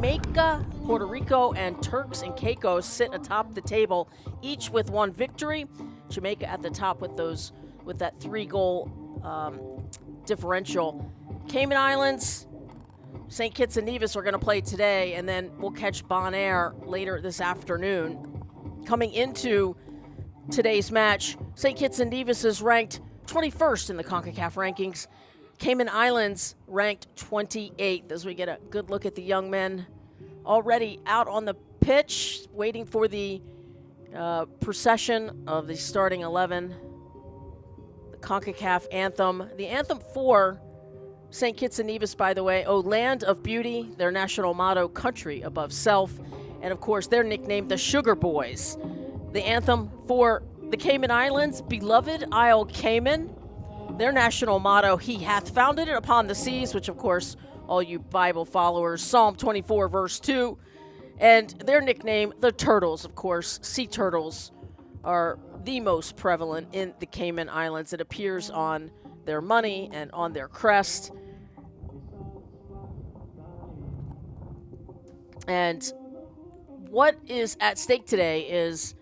Jamaica, Puerto Rico, and Turks and Caicos sit atop the table, each with one victory. Jamaica at the top with that 3-goal differential. Cayman Islands, St. Kitts and Nevis are going to play today, and then we'll catch Bonaire later this afternoon. Coming into today's match, St. Kitts and Nevis is ranked 21st in the Concacaf rankings. Cayman Islands ranked 28th, as we get a good look at the young men already out on the pitch, waiting for the procession of the starting 11. The Concacaf anthem. The anthem for St. Kitts and Nevis, by the way, "O Land of Beauty," their national motto, "Country Above Self," and of course they're nicknamed the Sugar Boys. The anthem for the Cayman Islands, "Beloved Isle Cayman," their national motto, "He hath founded it upon the seas," which of course all you Bible followers, Psalm 24 verse 2, and their nickname, the Turtles. Of course, sea turtles are the most prevalent in the Cayman Islands. It appears on their money and on their crest. And what is at stake today is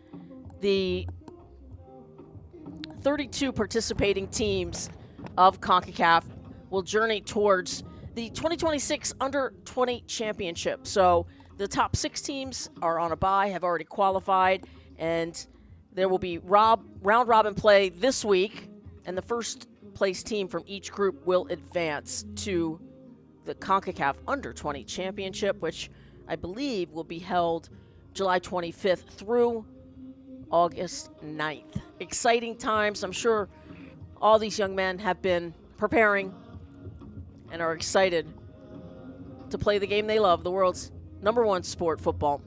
the 32 participating teams of CONCACAF will journey towards the 2026 Under-20 Championship. So the top 6 teams are on a bye, have already qualified, and there will be round-robin play this week, and the first place team from each group will advance to the CONCACAF Under-20 Championship, which I believe will be held July 25th through August 9th. Exciting times. I'm sure all these young men have been preparing and are excited to play the game they love, the world's #1 sport, football.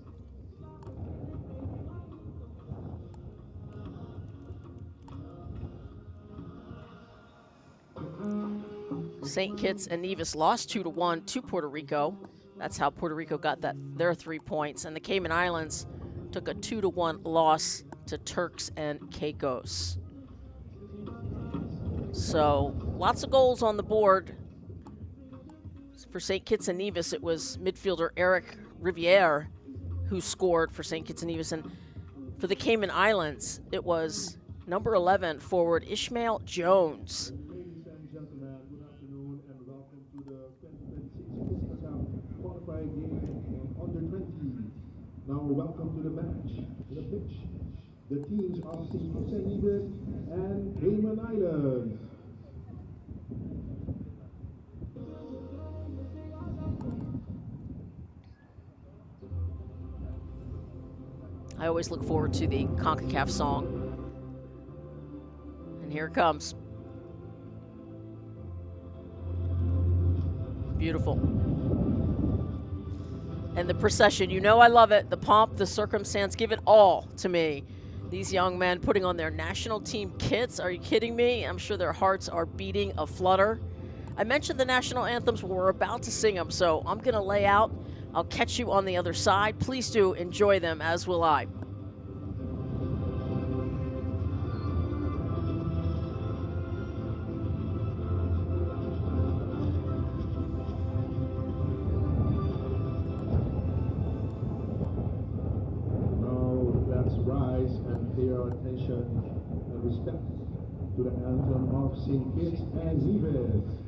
St. Kitts and Nevis lost 2-1 to Puerto Rico. That's how Puerto Rico got their 3 points. And the Cayman Islands took a 2-1 loss to Turks and Caicos. So lots of goals on the board. For St. Kitts and Nevis, it was midfielder Eric Riviere who scored for St. Kitts and Nevis. And for the Cayman Islands, it was number 11 forward Ishmael Jones. Ladies and gentlemen, good afternoon and welcome to the 2026 Qualifier game on Under-20. Now welcome to the match, to the pitch. The teams are St. Kitts and Nevis and Cayman Islands. I always look forward to the CONCACAF song. And here it comes. Beautiful. And the procession, you know I love it. The pomp, the circumstance, give it all to me. These young men putting on their national team kits. Are you kidding me? I'm sure their hearts are beating a flutter. I mentioned the national anthems. We're about to sing them, so I'm going to lay out. I'll catch you on the other side. Please do enjoy them, as will I. Pay your attention and respect to the anthem of St. Kitts and Nevis.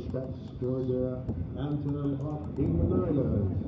respects for the anthem of Cayman Islands.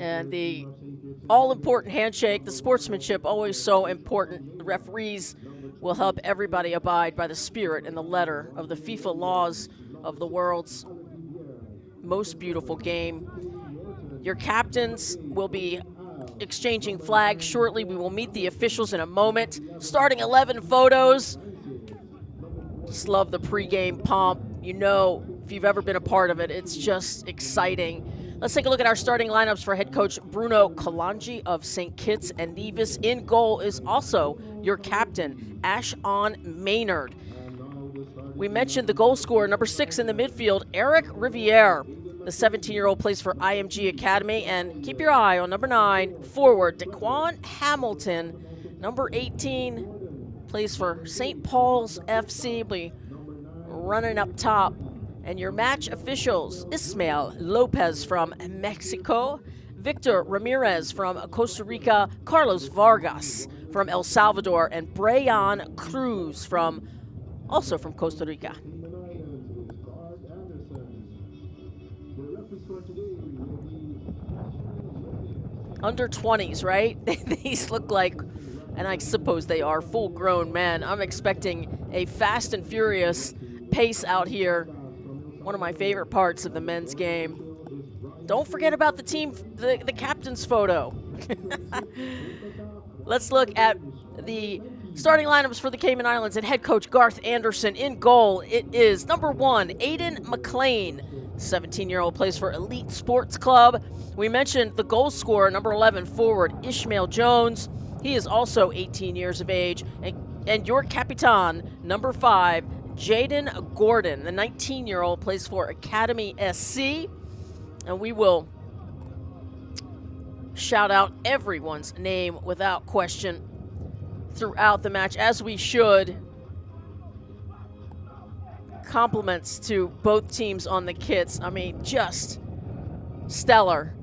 And the all-important handshake, the sportsmanship, always so important. The referees will help everybody abide by the spirit and the letter of the FIFA laws of the world's most beautiful game. Your captains will be exchanging flags shortly. We will meet the officials in a moment. Starting 11 photos. Just love the pregame pomp. You know, if you've ever been a part of it, it's just exciting. Let's take a look at our starting lineups for head coach Bruno Kalanji of St. Kitts and Nevis. In goal is also your captain, Ashon Maynard. We mentioned the goal scorer, number 6 in the midfield, Eric Riviere. The 17-year-old plays for IMG Academy. And keep your eye on number 9, forward, Daquan Hamilton. Number 18 plays for St. Paul's FC. Be running up top. And your match officials, Ismael Lopez from Mexico, Victor Ramirez from Costa Rica, Carlos Vargas from El Salvador, and Brayan Cruz also from Costa Rica. Under-20s, right? These look like, and I suppose they are, full-grown men. I'm expecting a fast and furious pace out here. One of my favorite parts of the men's game. Don't forget about the team, the captain's photo. Let's look at the starting lineups for the Cayman Islands and head coach Garth Anderson. In goal, it is number 1, Aiden McLean. 17-year-old plays for Elite Sports Club. We mentioned the goal scorer, number 11, forward Ishmael Jones. He is also 18 years of age. And your capitan, number 5, Jaden Gordon, the 19-year-old, plays for Academy SC. And we will shout out everyone's name without question throughout the match, as we should. Compliments to both teams on the kits. I mean, just stellar.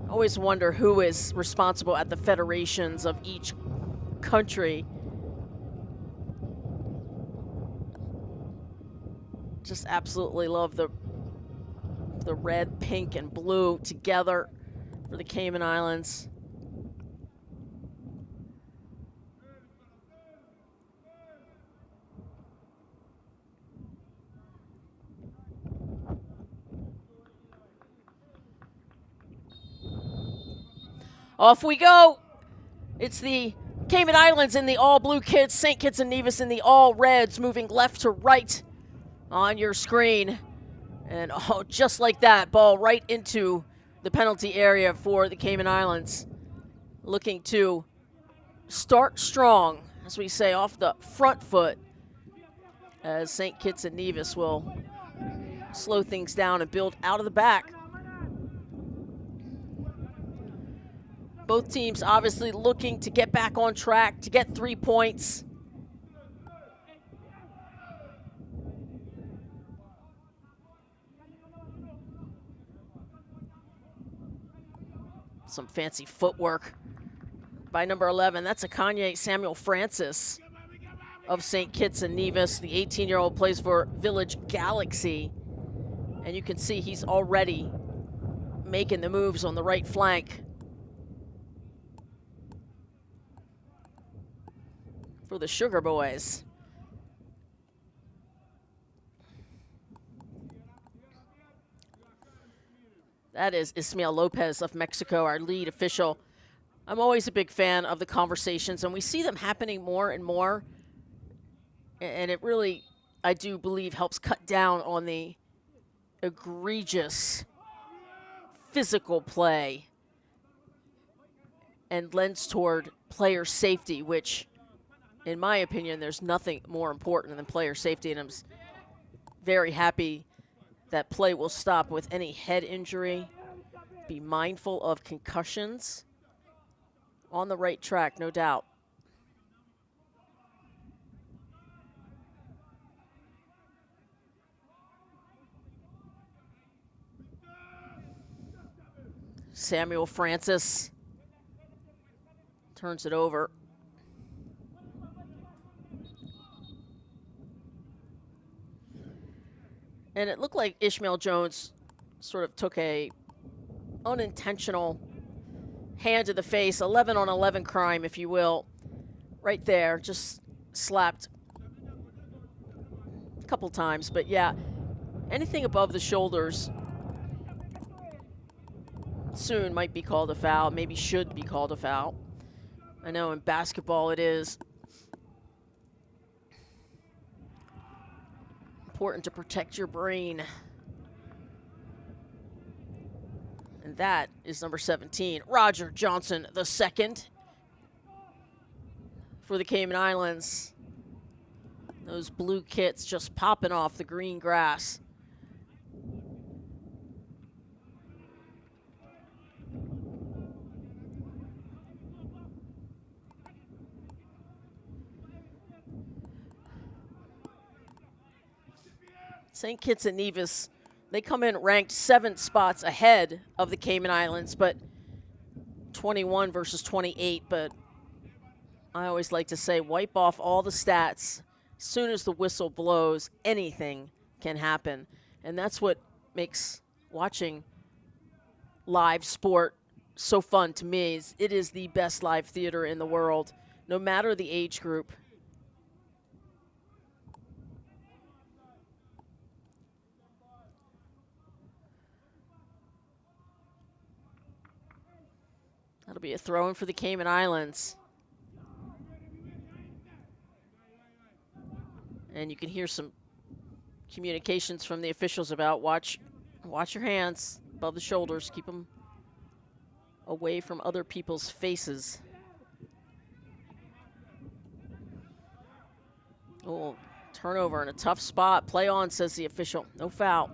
Always wonder who is responsible at the federations of each country. Just absolutely love the red, pink, and blue together for the Cayman Islands. Off we go. It's the Cayman Islands in the all-blue kits, St. Kitts and Nevis in the all-reds, moving left to right on your screen. And oh, just like that, ball right into the penalty area for the Cayman Islands. Looking to start strong, as we say, off the front foot, as St. Kitts and Nevis will slow things down and build out of the back. Both teams obviously looking to get back on track, to get 3 points. Some fancy footwork by number 11. That's Akanye Samuel Francis of St. Kitts and Nevis. The 18-year-old plays for Village Galaxy. And you can see he's already making the moves on the right flank for the Sugar Boys. That is Ismael Lopez of Mexico, our lead official. I'm always a big fan of the conversations, and we see them happening more and more. And it really, I do believe, helps cut down on the egregious physical play and lends toward player safety, which, in my opinion, there's nothing more important than player safety. And I'm very happy that play will stop with any head injury. Be mindful of concussions. On the right track, no doubt. Samuel Francis turns it over. And it looked like Ishmael Jones sort of took a unintentional hand to the face, 11 on 11 crime, if you will, right there, just slapped a couple times. But yeah, anything above the shoulders soon might be called a foul, maybe should be called a foul. I know in basketball it is important to protect your brain. And that is number 17, Roger Johnson II for the Cayman Islands. Those blue kits just popping off the green grass. St. Kitts and Nevis, they come in ranked 7 spots ahead of the Cayman Islands, but 21 versus 28. But I always like to say, wipe off all the stats. As soon as the whistle blows, anything can happen. And that's what makes watching live sport so fun to me. It is the best live theater in the world, no matter the age group. That'll be a throw-in for the Cayman Islands. And you can hear some communications from the officials about watch your hands above the shoulders. Keep them away from other people's faces. Oh, turnover in a tough spot. Play on, says the official. No foul.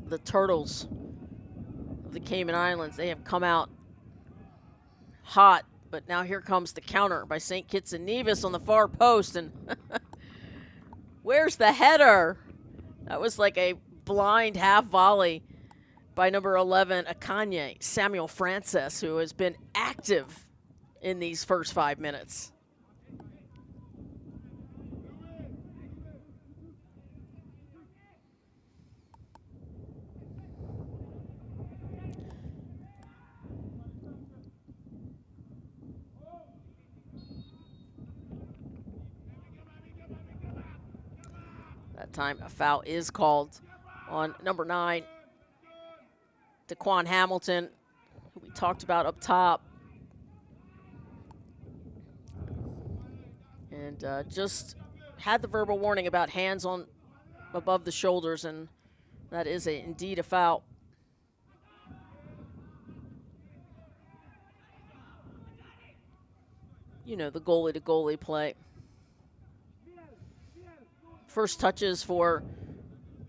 The Turtles of the Cayman Islands, they have come out hot, but now here comes the counter by St. Kitts and Nevis on the far post, and where's the header? That was like a blind half volley by number 11, Akanye Samuel Francis, who has been active in these first 5 minutes. That time a foul is called on number 9, Daquan Hamilton, who we talked about up top. And just had the verbal warning about hands on above the shoulders, and that is indeed a foul. You know, the goalie-to-goalie play. First touches for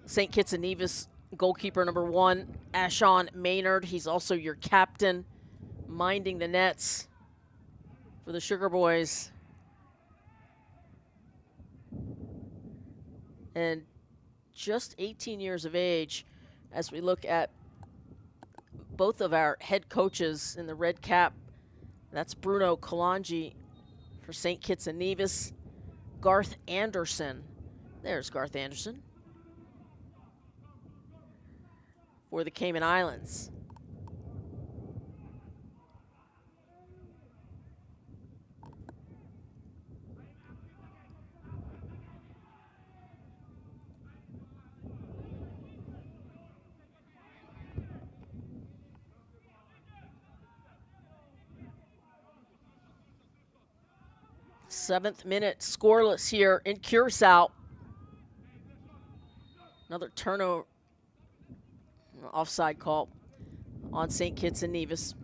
St. Kitts and Nevis goalkeeper number 1, Ashon Maynard. He's also your captain, minding the nets for the Sugar Boys. And just 18 years of age, as we look at both of our head coaches in the red cap. That's Bruno Kalanji for St. Kitts and Nevis. Garth Anderson. There's Garth Anderson for the Cayman Islands. Seventh minute, scoreless here in Curacao. Another turnover, offside call on St. Kitts and Nevis.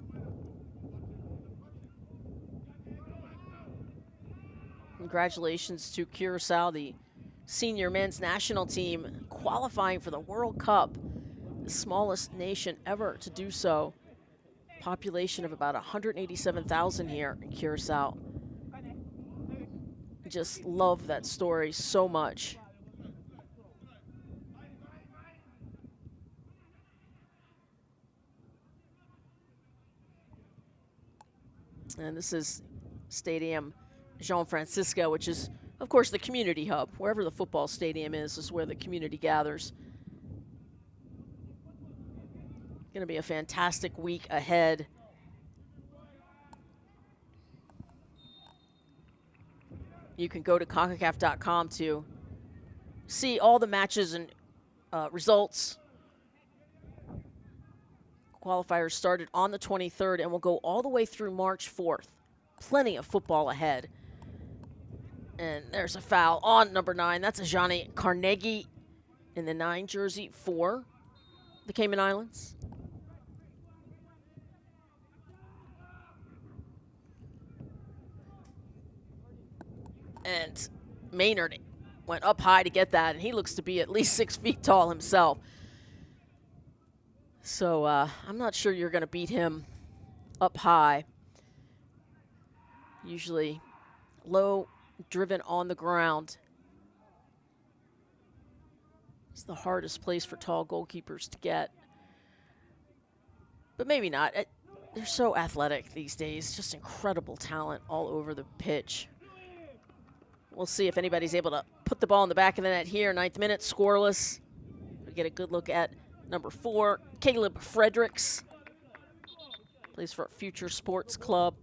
Congratulations to Curacao, the senior men's national team qualifying for the World Cup, the smallest nation ever to do so. Population of about 187,000 here in Curacao. Just love that story so much. And this is Stadium Jean Francisco, which is, of course, the community hub. Wherever the football stadium is where the community gathers. Going to be a fantastic week ahead. You can go to Concacaf.com to see all the matches and results. Qualifiers started on the 23rd and will go all the way through March 4th. Plenty of football ahead. And there's a foul on number 9. That's a Johnny Carnegie in the 9 jersey for the Cayman Islands. And Maynard went up high to get that, and he looks to be at least 6 feet tall himself. So I'm not sure you're going to beat him up high. Usually low, driven on the ground. It's the hardest place for tall goalkeepers to get. But maybe not. They're so athletic these days. Just incredible talent all over the pitch. We'll see if anybody's able to put the ball in the back of the net here. 9th minute, scoreless. We get a good look at number 4, Caleb Fredericks. Plays for Future Sports Club.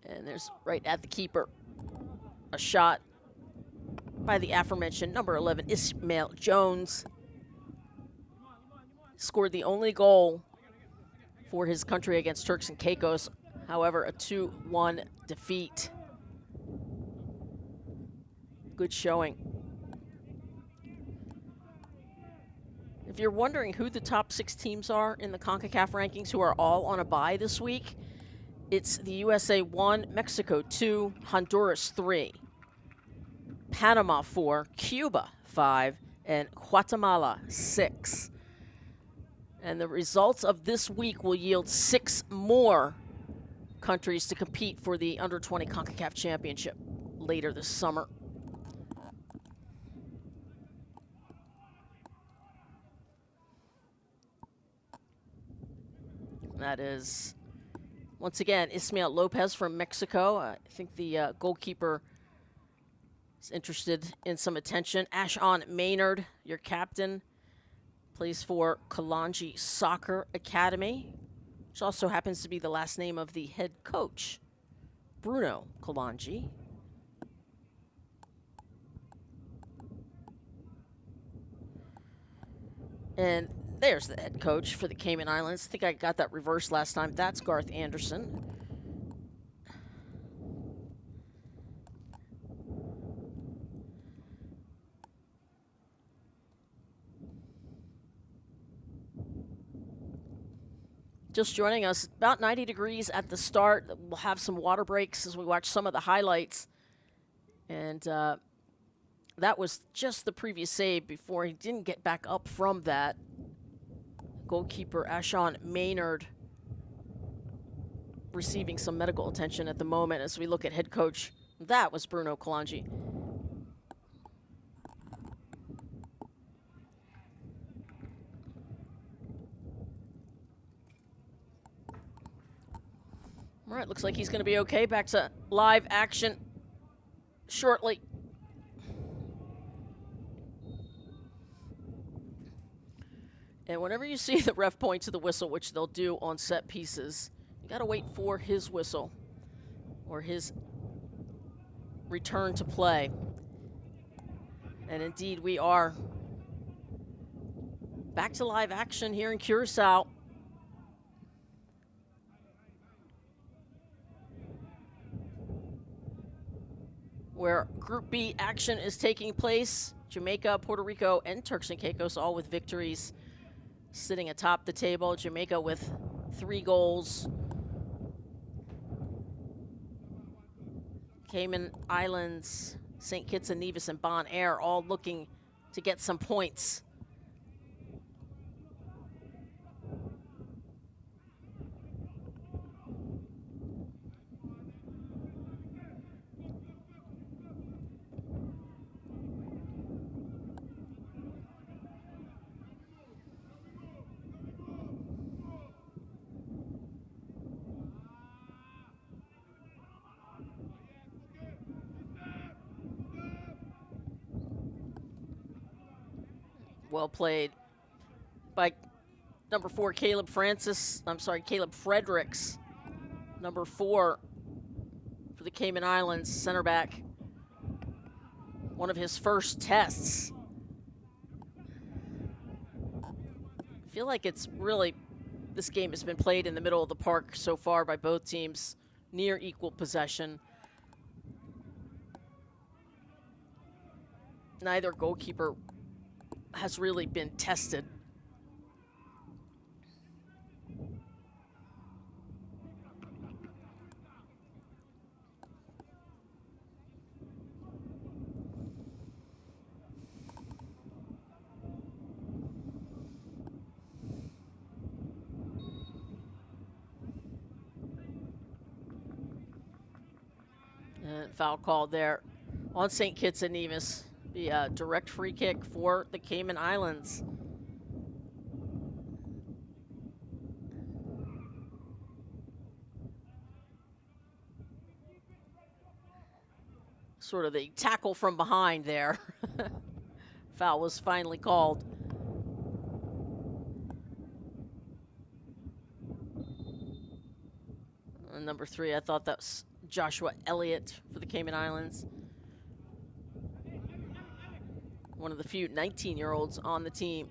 And there's right at the keeper. A shot by the aforementioned number 11, Ismail Jones. Scored the only goal for his country against Turks and Caicos. However, a 2-1 defeat. Good showing. If you're wondering who the top 6 teams are in the CONCACAF rankings who are all on a bye this week, it's the USA 1, Mexico 2, Honduras 3, Panama 4, Cuba 5, and Guatemala 6. And the results of this week will yield 6 more countries to compete for the Under-20 CONCACAF Championship later this summer. That is, once again, Ismael Lopez from Mexico. I think the goalkeeper is interested in some attention. Ashon Maynard, your captain, plays for Kalanji Soccer Academy, which also happens to be the last name of the head coach, Bruno Kalanji. And there's the head coach for the Cayman Islands. I think I got that reversed last time. That's Garth Anderson. Just joining us, about 90 degrees at the start. We'll have some water breaks as we watch some of the highlights. And That was just the previous save before he didn't get back up from that. Goalkeeper Ashon Maynard receiving some medical attention at the moment as we look at head coach. That was Bruno Kalanji. All right, looks like he's going to be okay. Back to live action shortly. And whenever you see the ref point to the whistle, which they'll do on set pieces, you got to wait for his whistle or his return to play. And indeed, we are back to live action here in Curacao. Where Group B action is taking place. Jamaica, Puerto Rico, and Turks and Caicos all with victories. Sitting atop the table, Jamaica with 3 goals. Cayman Islands, St. Kitts and Nevis, and Bon Air all looking to get some points. Well played by number 4, Caleb Fredericks. Number 4 for the Cayman Islands, center back. One of his first tests. I feel like it's really, this game has been played in the middle of the park so far by both teams, near equal possession. Neither goalkeeper has really been tested. And foul called there on St. Kitts and Nevis. Be a direct free kick for the Cayman Islands. Sort of the tackle from behind there. Foul was finally called. And number 3, I thought that was Joshua Elliott for the Cayman Islands. One of the few 19-year-olds on the team.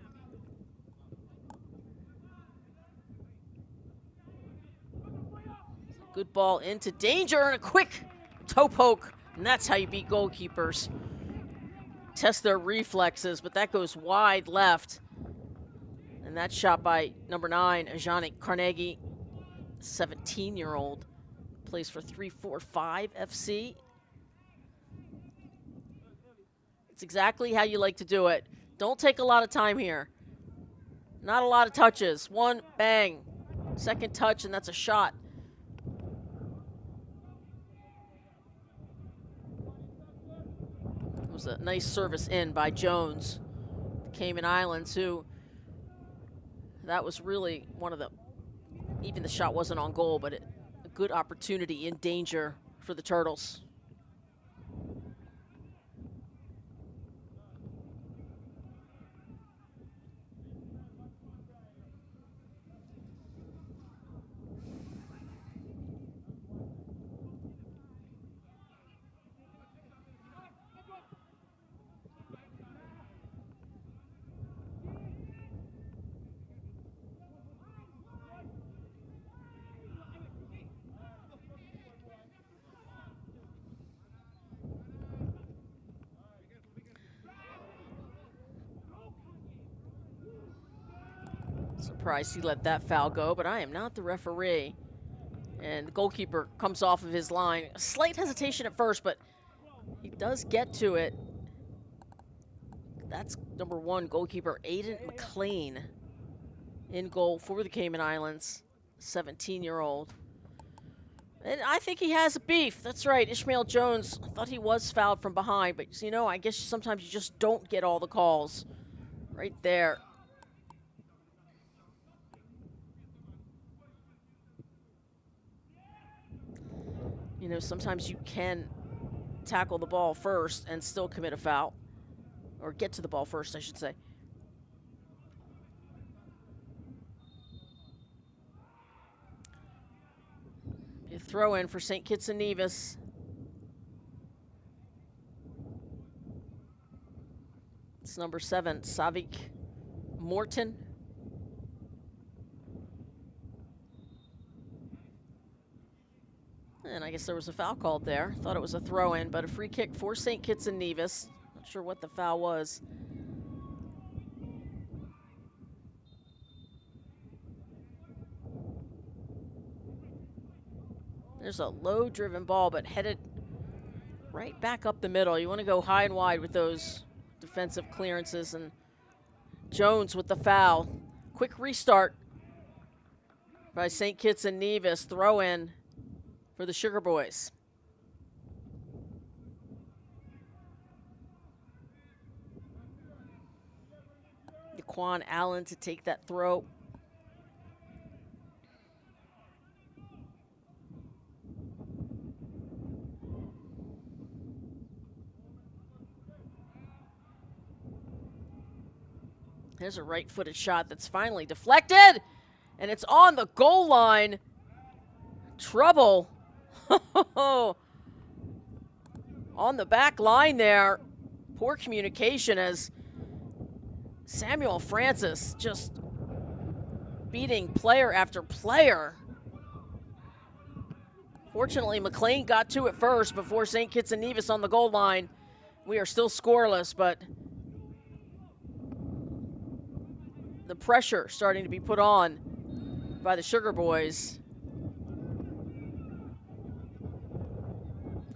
Good ball into danger and a quick toe poke. And that's how you beat goalkeepers. Test their reflexes, but that goes wide left. And that's shot by number 9, Ajani Carnegie, 17-year-old. Plays for 345 FC. It's exactly how you like to do it. Don't take a lot of time here. Not a lot of touches. One, bang. Second touch, and that's a shot. It was a nice service in by Jones. The Cayman Islands, who, that was really one of the, even the shot wasn't on goal, but a good opportunity in danger for the Turtles. Surprised he let that foul go, but I am not the referee. And the goalkeeper comes off of his line. A slight hesitation at first, but he does get to it. That's number 1 goalkeeper Aiden McLean in goal for the Cayman Islands, 17-year-old. And I think he has a beef. That's right, Ishmael Jones. I thought he was fouled from behind, but you know, I guess sometimes you just don't get all the calls. Right there. You know, sometimes you can tackle the ball first and still commit a foul. Or get to the ball first, I should say. A throw in for St. Kitts and Nevis. It's number 7, Savik Morton. And I guess there was a foul called there. Thought it was a throw in, but a free kick for St. Kitts and Nevis. Not sure what the foul was. There's a low-driven ball, but headed right back up the middle. You want to go high and wide with those defensive clearances. And Jones with the foul. Quick restart by St. Kitts and Nevis. Throw in for the Sugar Boys. Daquan Allen to take that throw. There's a right-footed shot that's finally deflected, and it's on the goal line. Trouble. On the back line there. Poor communication as Samuel Francis just beating player after player. Fortunately, McLean got to it first before St. Kitts and Nevis on the goal line. We are still scoreless, but the pressure starting to be put on by the Sugar Boys.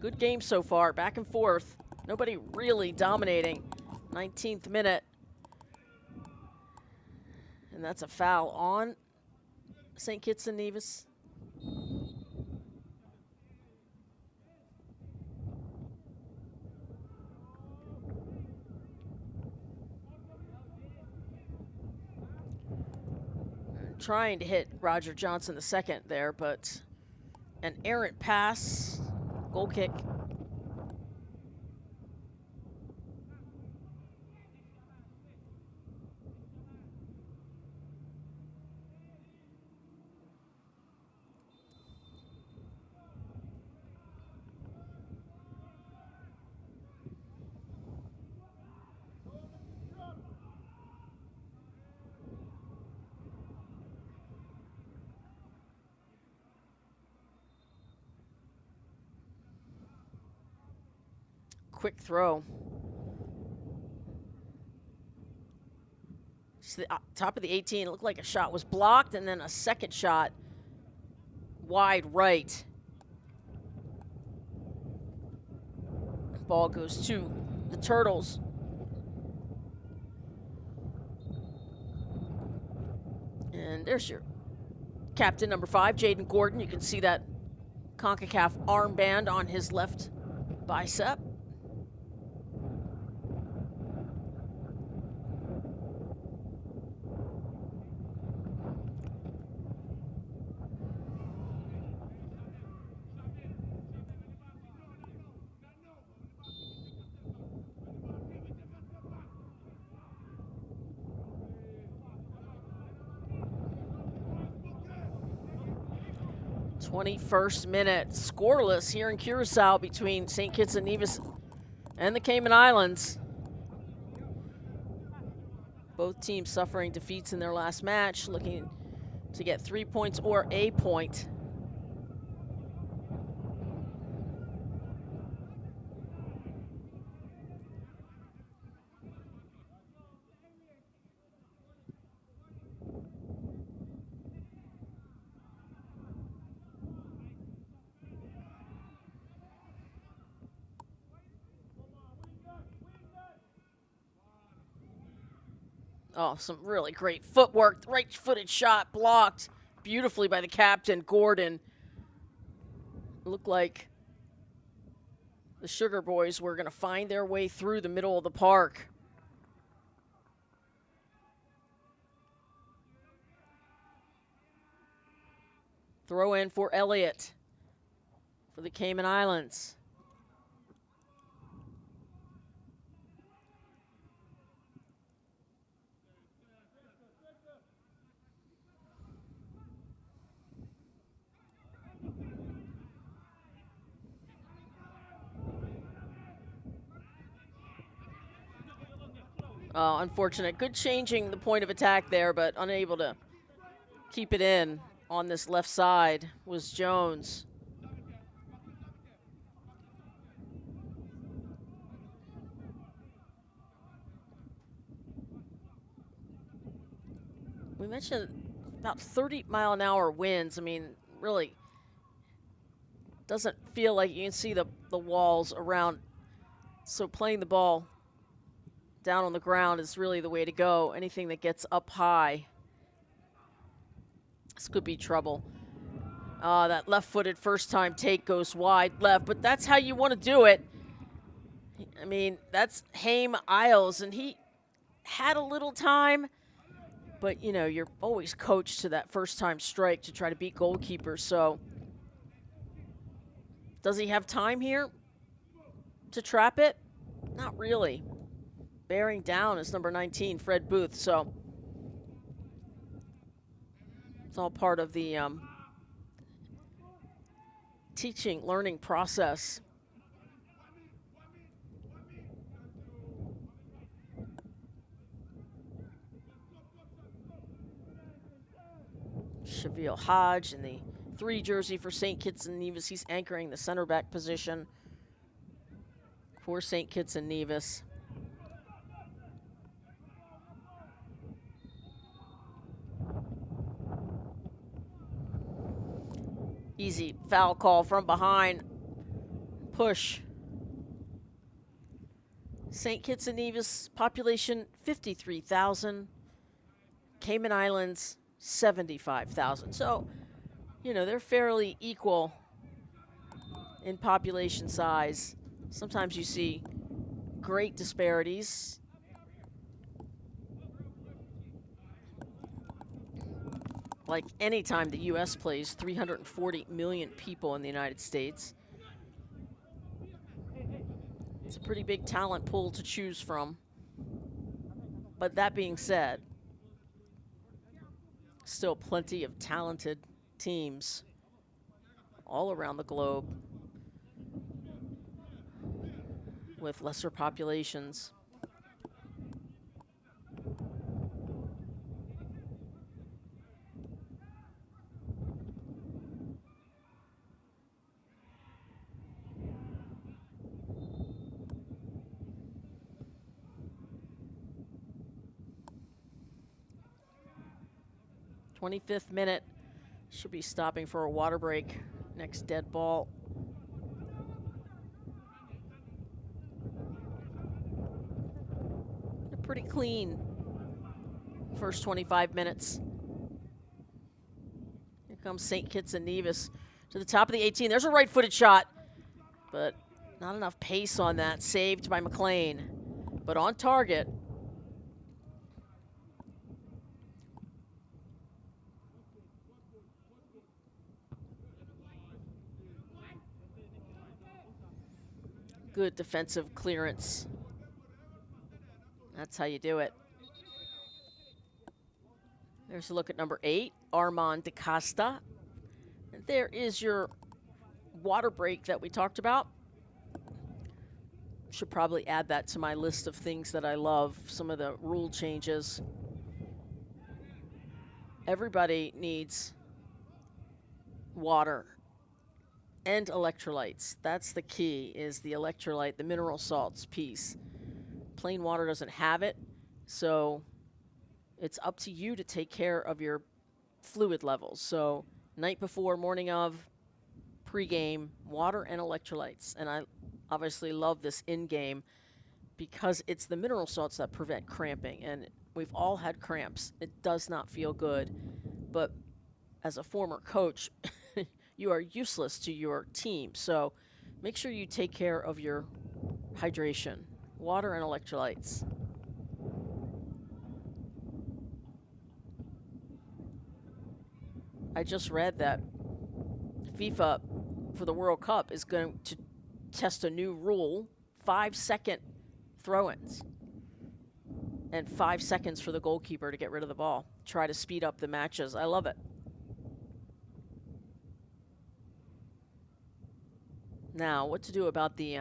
Good game so far, back and forth. Nobody really dominating. 19th minute. And that's a foul on St. Kitts and Nevis. Trying to hit Roger Johnson the second there, but an errant pass, goal kick. Quick throw. Just the top of the 18. It looked like a shot was blocked, and then a second shot wide right. Ball goes to the Turtles. And there's your captain, number 5, Jaden Gordon. You can see that Concacaf armband on his left bicep. First minute, scoreless here in Curacao between St. Kitts and Nevis and the Cayman Islands. Both teams suffering defeats in their last match, looking to get 3 points or a point. Oh, some really great footwork. Right-footed shot blocked beautifully by the captain, Gordon. Looked like the Sugar Boys were going to find their way through the middle of the park. Throw in for Elliott for the Cayman Islands. Unfortunate. Good changing the point of attack there, but unable to keep it in on this left side was Jones. We mentioned about 30-mile-an-hour winds. I mean, really doesn't feel like you can see the walls around. So playing the ball down on the ground is really the way to go. Anything that gets up high, this could be trouble. That left-footed first-time take goes wide left, but that's how you want to do it. I mean, that's Haim Isles, and he had a little time, but, you know, you're always coached to that first-time strike to try to beat goalkeepers. So does he have time here to trap it? Not really. Bearing down is number 19, Fred Booth. So it's all part of the teaching, learning process. Shavil Hodge in the 3 jersey for St. Kitts and Nevis. He's anchoring the center back position for St. Kitts and Nevis. Easy foul call from behind. Push. St. Kitts and Nevis, population 53,000. Cayman Islands, 75,000. So, you know, they're fairly equal in population size. Sometimes you see great disparities. Like anytime the U.S. plays 340 million people in the United States. It's a pretty big talent pool to choose from. But that being said, still plenty of talented teams all around the globe with lesser populations. '25th minute, should be stopping for a water break. Next dead ball. A pretty clean first 25 minutes. Here comes St. Kitts and Nevis to the top of the 18. There's a right-footed shot, but not enough pace on that. Saved by McLean, but on target. Good defensive clearance. That's how you do it. There's a look at number 8, Armand DaCosta. And there is your water break that we talked about. Should probably add that to my list of things that I love, some of the rule changes. Everybody needs water and electrolytes. That's the key, is the electrolyte, the mineral salts piece. Plain water doesn't have it, so it's up to you to take care of your fluid levels. So night before, morning of, pre-game, water and electrolytes. And I obviously love this in-game because it's the mineral salts that prevent cramping. And We've all had cramps. It does not feel good. But as a former coach, you are useless to your team. So make sure you take care of your hydration, water and electrolytes. I just read that FIFA for the World Cup is going to test a new rule, 5-second throw-ins. And 5 seconds for the goalkeeper to get rid of the ball. Try to speed up the matches. I love it. Now, what to do about the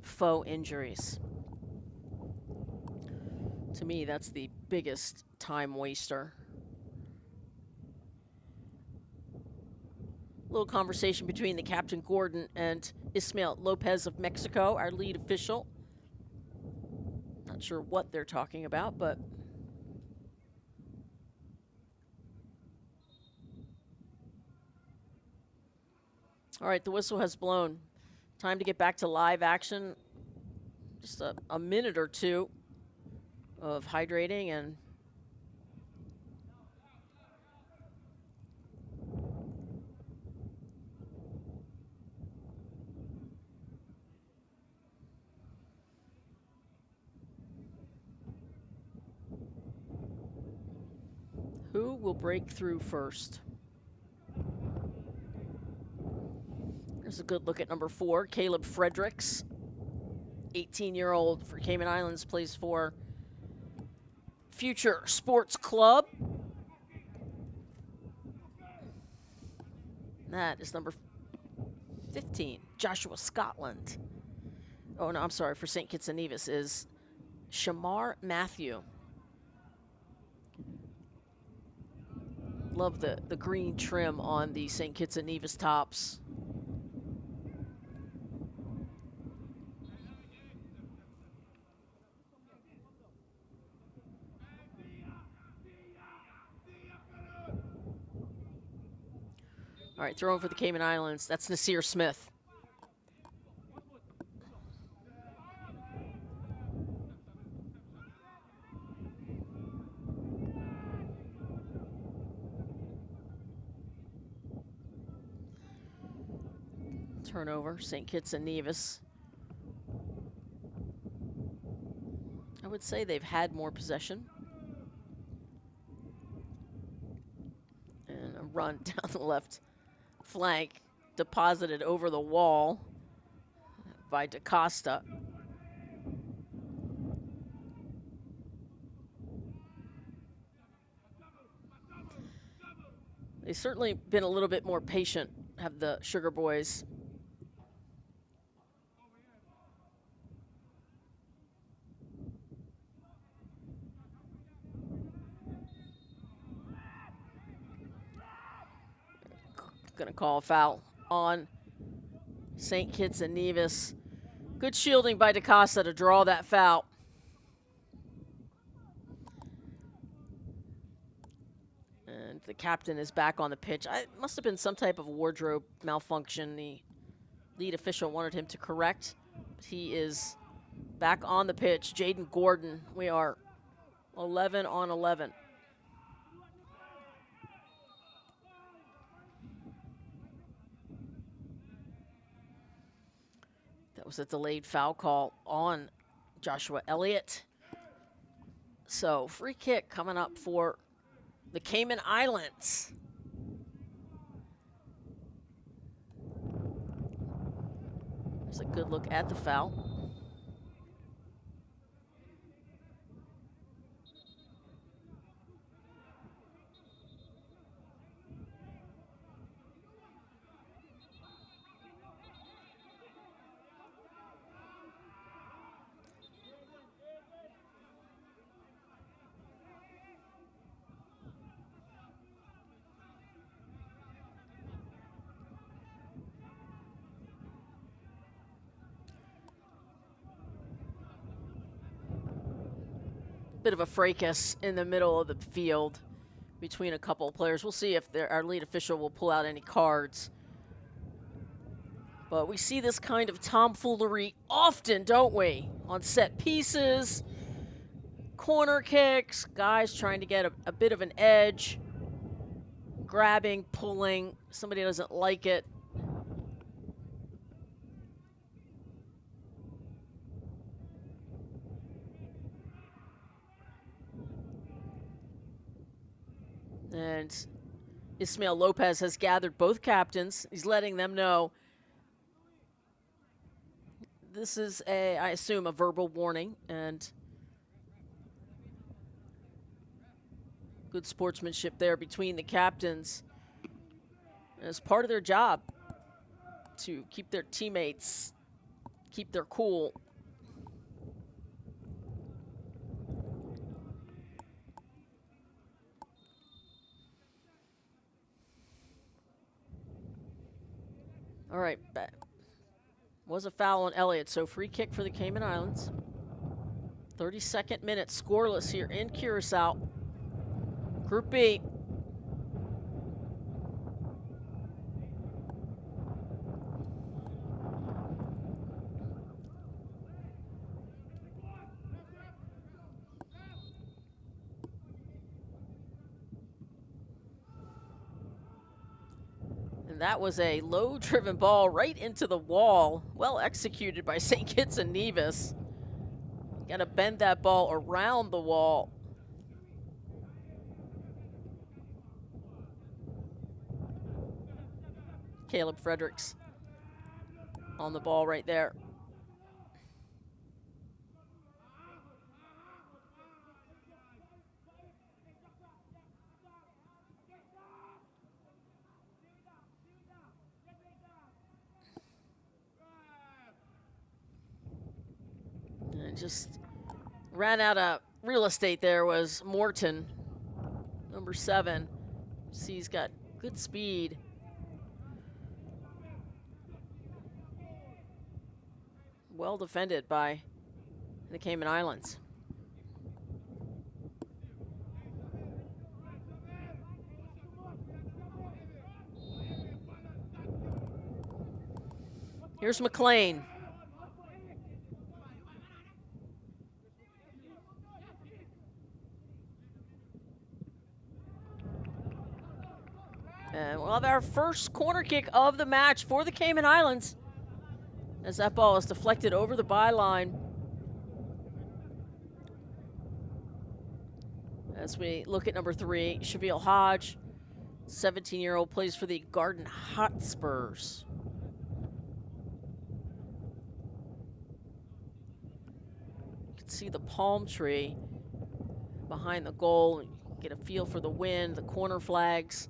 faux injuries? To me, that's the biggest time waster. Little conversation between the Captain Gordon and Ismael Lopez of Mexico, our lead official. Not sure what they're talking about, but all right, the whistle has blown. Time to get back to live action. Just a minute or two of hydrating and who will break through first? Here's a good look at number 4, Caleb Fredericks. 18-year-old for Cayman Islands, plays for Future Sports Club. That is number 15, Joshua Scotland. Oh, no, I'm sorry, for St. Kitts and Nevis is Shamar Matthew. Love the green trim on the St. Kitts and Nevis tops. All right, throwing for the Cayman Islands. That's Nasir Smith. Turnover, St. Kitts and Nevis. I would say they've had more possession. And a run down the left flank, deposited over the wall by DaCosta. They've certainly been a little bit more patient, have the Sugar Boys. Gonna call a foul on St. Kitts and Nevis. Good shielding by DaCosta to draw that foul. And the captain is back on the pitch. It must have been some type of wardrobe malfunction the lead official wanted him to correct. He is back on the pitch. Jaden Gordon, we are 11 on 11. That was a delayed foul call on Joshua Elliott. So free kick coming up for the Cayman Islands. There's a good look at the foul. Bit of a fracas in the middle of the field between a couple of players. We'll see if our lead official will pull out any cards. But we see this kind of tomfoolery often, don't we? On set pieces, corner kicks, guys trying to get a bit of an edge, grabbing, pulling. Somebody doesn't like it. And Ismael Lopez has gathered both captains. He's letting them know this is I assume, a verbal warning, and good sportsmanship there between the captains as part of their job to keep their teammates, keep their cool. All right, was a foul on Elliott, so free kick for the Cayman Islands. 32nd minute, scoreless here in Curacao. Group B. That was a low-driven ball right into the wall. Well executed by St. Kitts and Nevis. Got to bend that ball around the wall. Caleb Fredericks on the ball right there. Just ran out of real estate there was Morton, number 7. See, he's got good speed. Well defended by the Cayman Islands. Here's McLean. And we'll have our first corner kick of the match for the Cayman Islands as that ball is deflected over the byline. As we look at number 3, Shavil Hodge, 17-year-old, plays for the Garden Hotspurs. You can see the palm tree behind the goal. Get a feel for the wind, the corner flags.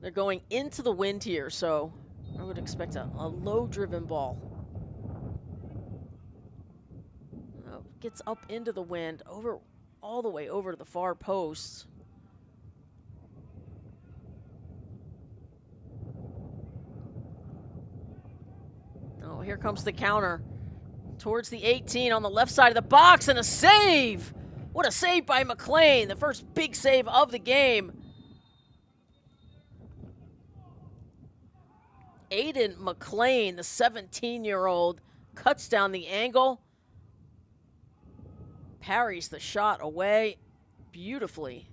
They're going into the wind here, so I would expect a low-driven ball. Gets up into the wind, all the way over to the far post. Oh, here comes the counter. Towards the 18 on the left side of the box, and a save! What a save by McLean, the first big save of the game. Aiden McLean, the 17-year-old, cuts down the angle, parries the shot away beautifully.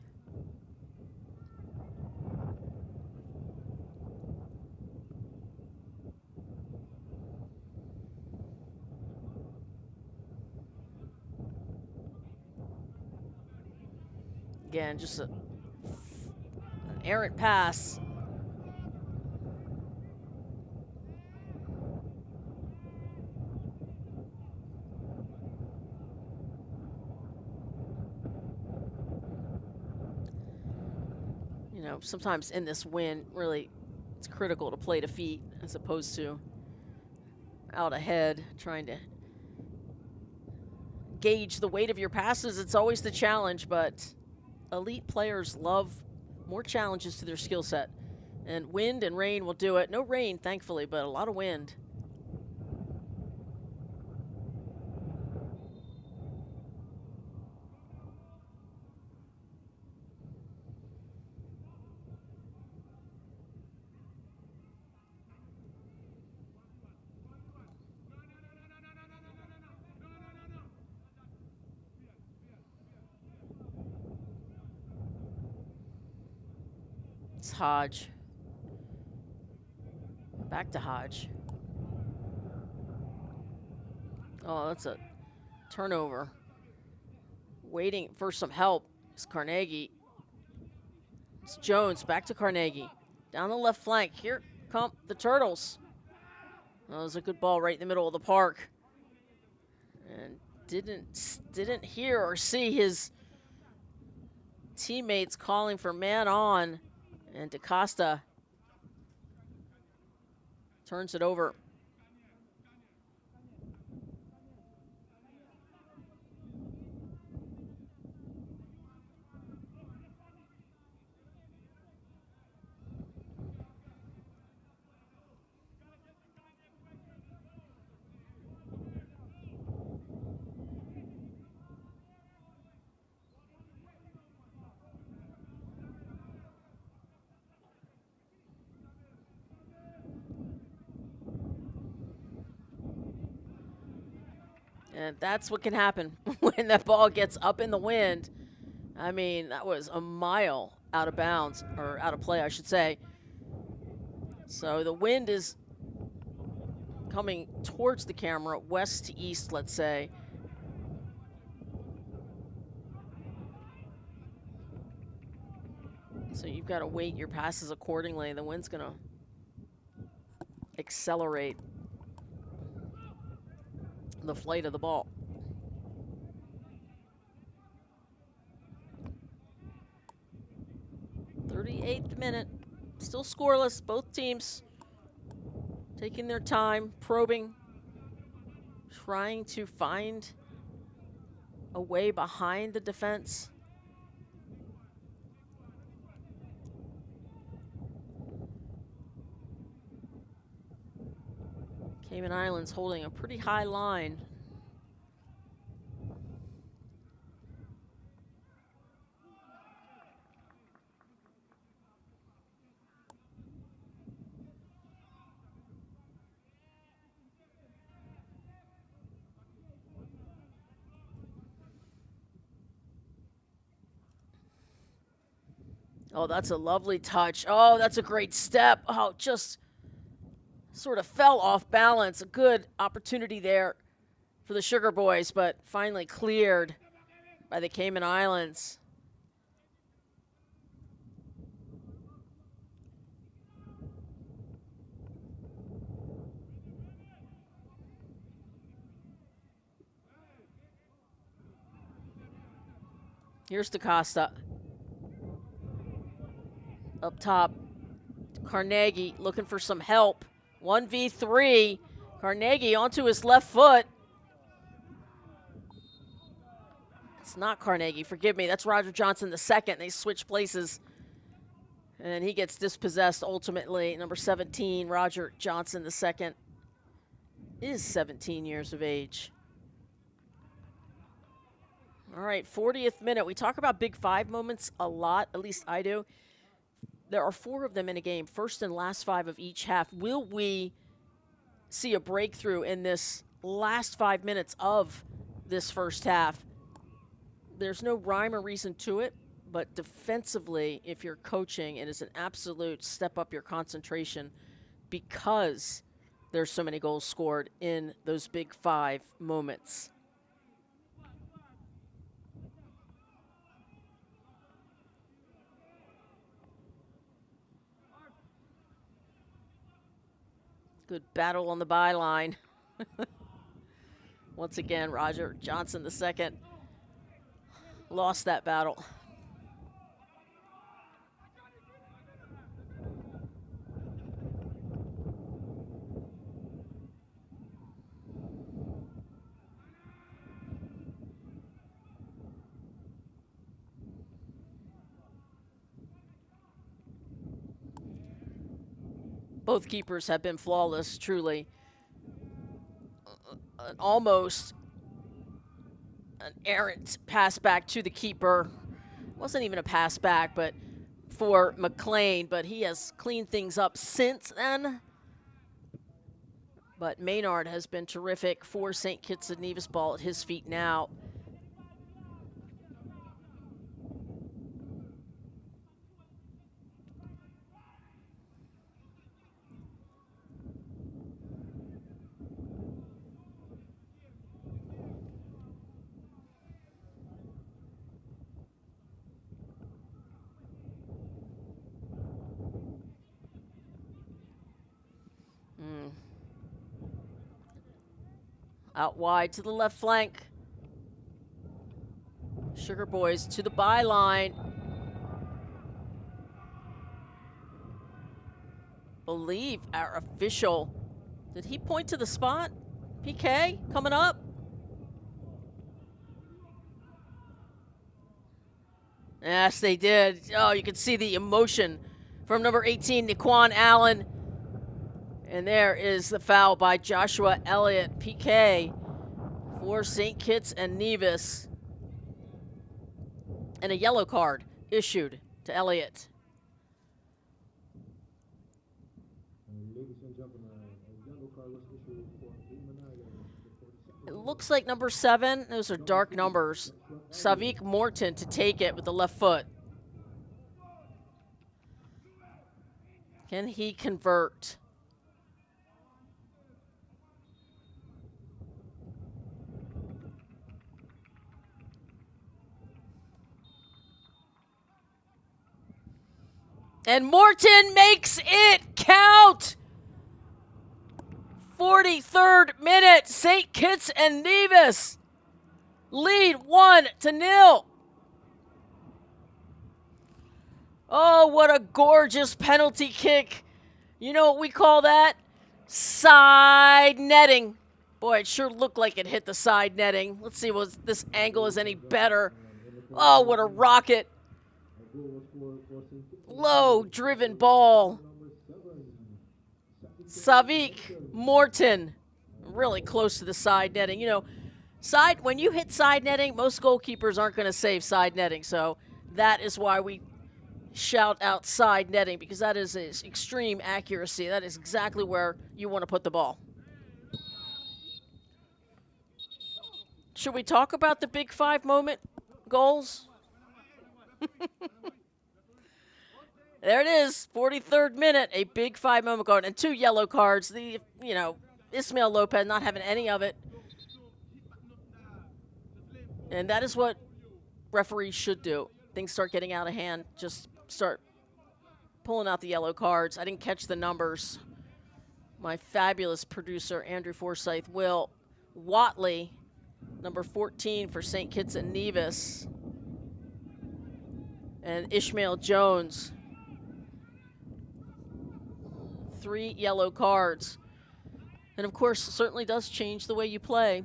Again, just an errant pass. You know, sometimes in this wind, really, it's critical to play to feet as opposed to out ahead, trying to gauge the weight of your passes. It's always the challenge, but elite players love more challenges to their skill set. And wind and rain will do it. No rain, thankfully, but a lot of wind. It's Hodge. Back to Hodge. Oh, that's a turnover. Waiting for some help is Carnegie. It's Jones, back to Carnegie. Down the left flank. Here come the Turtles. That was a good ball right in the middle of the park. And didn't hear or see his teammates calling for man on. And DaCosta turns it over. And that's what can happen when that ball gets up in the wind. I mean, that was a mile out of bounds, or out of play, I should say. So the wind is coming towards the camera, west to east, let's say. So you've got to weight your passes accordingly. The wind's going to accelerate the flight of the ball. 38th minute, still scoreless. Both teams taking their time, probing, trying to find a way behind the defense. Cayman Islands holding a pretty high line. Oh, that's a lovely touch. Oh, that's a great step. Oh, just sort of fell off balance. A good opportunity there for the Sugar Boys, but finally cleared by the Cayman Islands. Here's DaCosta. Up top, Carnegie looking for some help. 1v3. Carnegie onto his left foot. It's not Carnegie, forgive me. That's Roger Johnson the second. They switch places. And he gets dispossessed ultimately. Number 17, Roger Johnson the second, is 17 years of age. All right, 40th minute. We talk about big five moments a lot, at least I do. There are 4 of them in a game, first and last 5 of each half. Will we see a breakthrough in this last 5 minutes of this first half? There's no rhyme or reason to it, but defensively, if you're coaching, it is an absolute step up your concentration because there's so many goals scored in those big 5 moments. Good battle on the byline. Once again, Roger Johnson the second lost that battle. Both keepers have been flawless, truly. Almost an errant pass back to the keeper. Wasn't even a pass back, but for McLean, but he has cleaned things up since then. But Maynard has been terrific for St. Kitts and Nevis. Ball at his feet now. Out wide to the left flank. Sugar Boys to the byline. Believe our official. Did he point to the spot? PK coming up. Yes, they did. Oh, you can see the emotion from number 18, Naquan Allen. And there is the foul by Joshua Elliott. PK for St. Kitts and Nevis. And a yellow card issued to Elliott. Ladies and gentlemen, a yellow card was issued for Cayman Islands. It looks like number 7, those are dark numbers. Savik Morton to take it with the left foot. Can he convert? And Morton makes it count! 43rd minute, St. Kitts and Nevis lead 1-0. Oh, what a gorgeous penalty kick. You know what we call that? Side netting. Boy, it sure looked like it hit the side netting. Let's see if this angle is any better. Oh, what a rocket. Low driven ball. Savik Morton, really close to the side netting. You know, when you hit side netting, most goalkeepers aren't going to save side netting. So that is why we shout out side netting, because that is extreme accuracy. That is exactly where you want to put the ball. Should we talk about the Big 5 moment goals? There it is, 43rd minute, a Big 5 moment goal, and 2 yellow cards. Ismail Lopez not having any of it. And that is what referees should do. Things start getting out of hand, just start pulling out the yellow cards. I didn't catch the numbers. My fabulous producer, Andrew Forsyth, Will Watley, number 14 for St. Kitts and Nevis, and Ishmael Jones. 3 yellow cards. And of course, certainly does change the way you play.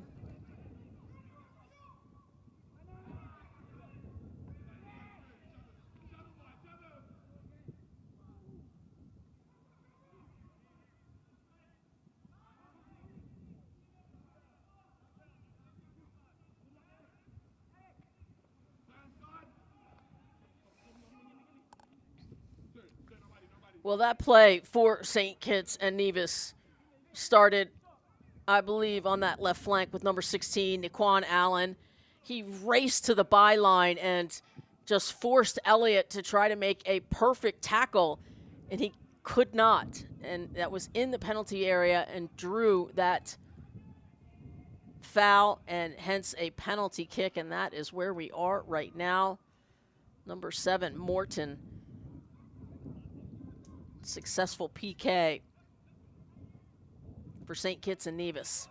Well, that play for St. Kitts and Nevis started, I believe, on that left flank with number 16, Naquan Allen. He raced to the byline and just forced Elliott to try to make a perfect tackle, and he could not. And that was in the penalty area and drew that foul and hence a penalty kick, and that is where we are right now. Number 7, Morton. Successful PK for St. Kitts and Nevis.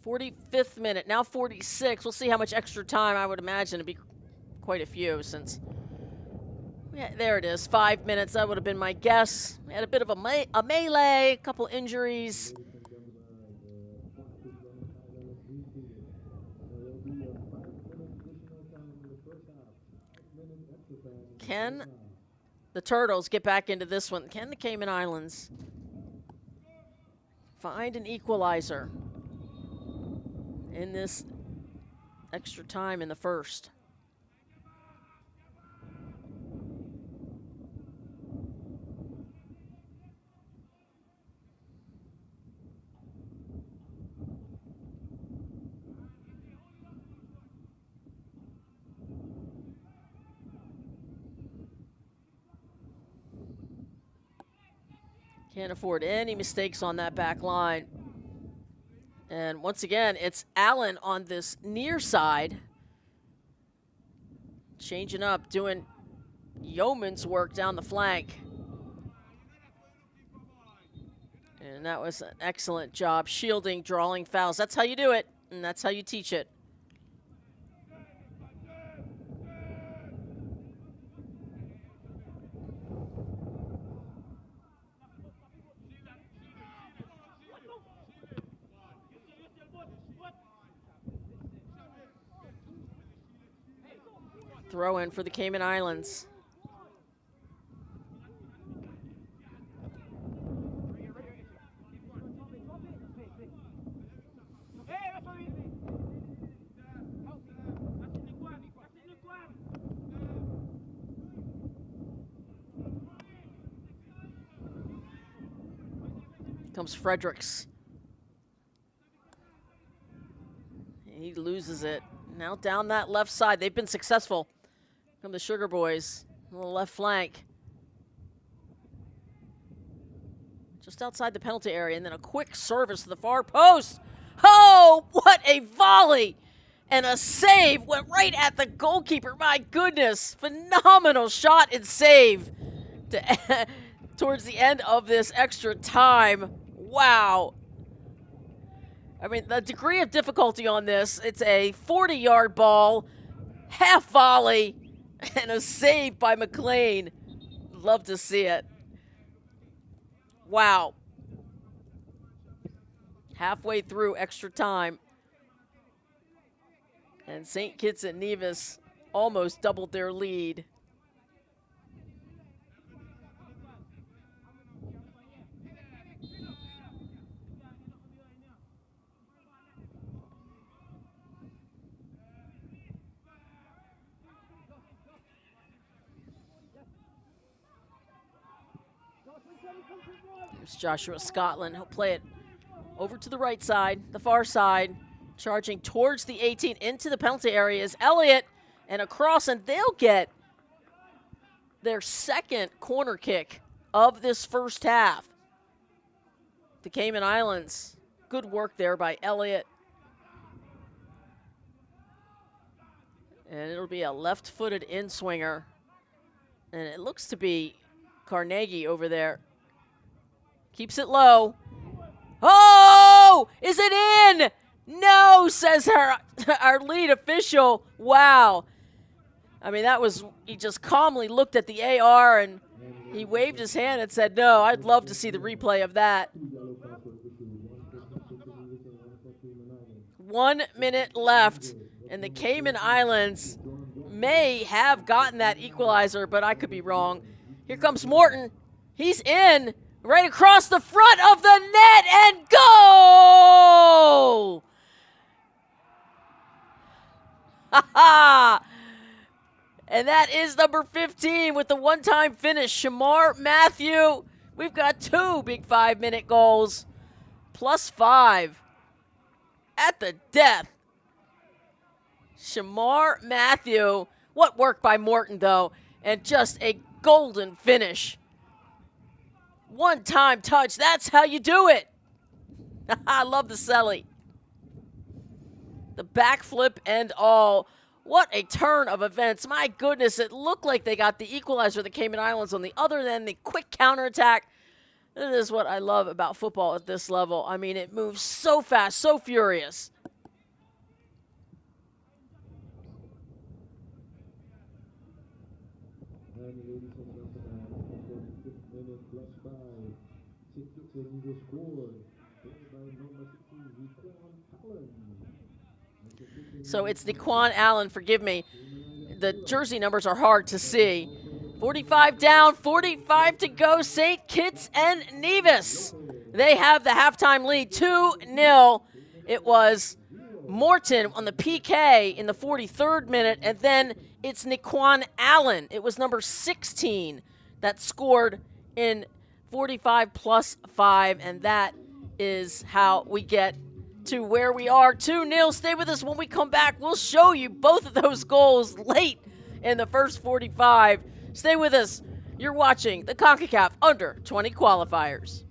'45th minute, now 46. We'll see how much extra time. I would imagine it'd be quite a few, since, yeah, there it is, 5 minutes. That would have been my guess. We had a bit of a melee, a couple injuries. Can the Turtles get back into this one? Can the Cayman Islands find an equalizer in this extra time in the first? Can't afford any mistakes on that back line. And once again, it's Allen on this near side. Changing up, doing yeoman's work down the flank. And that was an excellent job shielding, drawing fouls. That's how you do it, and that's how you teach it. Throw in for the Cayman Islands. Comes Fredericks. He loses it. Now down that left side. They've been successful. Come the Sugar Boys on the left flank. Just outside the penalty area, and then a quick service to the far post. Oh, what a volley! And a save went right at the goalkeeper. My goodness, phenomenal shot and save towards the end of this extra time. Wow. I mean, the degree of difficulty on this, it's a 40-yard ball, half volley, and a save by McLean. Love to see it. Wow. Halfway through extra time. And St. Kitts and Nevis almost doubled their lead. Here's Joshua Scotland. He'll play it over to the right side, the far side, charging towards the 18 into the penalty area is Elliott, and across, and they'll get their second corner kick of this first half. The Cayman Islands, good work there by Elliott. And it'll be a left-footed in-swinger. And it looks to be Carnegie over there. Keeps it low. Oh! Is it in? No, says our lead official. Wow. I mean, that was, he just calmly looked at the AR and he waved his hand and said, no, I'd love to see the replay of that. 1 minute left, and the Cayman Islands may have gotten that equalizer, but I could be wrong. Here comes Morton. He's in, right across the front of the net, and goal! Ha ha! And that is number 15 with the one-time finish, Shamar Matthew. We've got 2 big 5-minute goals, +5 at the death. Shamar Matthew. What work by Morton, though, and just a golden finish. One-time touch, that's how you do it. I love the celly. The backflip and all. What a turn of events. My goodness, it looked like they got the equalizer, the Cayman Islands, on the other end, the quick counterattack. This is what I love about football at this level. I mean, it moves so fast, so furious. And ladies and gentlemen, 45th minute, +5. St. Kitts and Nevis scored. By number 16, Allen. So it's Nequan Allen, forgive me. The jersey numbers are hard to see. 45 down, 45 to go, St. Kitts and Nevis. They have the halftime lead, 2-0. It was Morton on the PK in the 43rd minute, and then it's Nequan Allen. It was number 16 that scored in 45 +5, and that is how we get to where we are, 2-0. Stay with us when we come back. We'll show you both of those goals late in the first 45. Stay with us. You're watching the Concacaf Under-20 Qualifiers.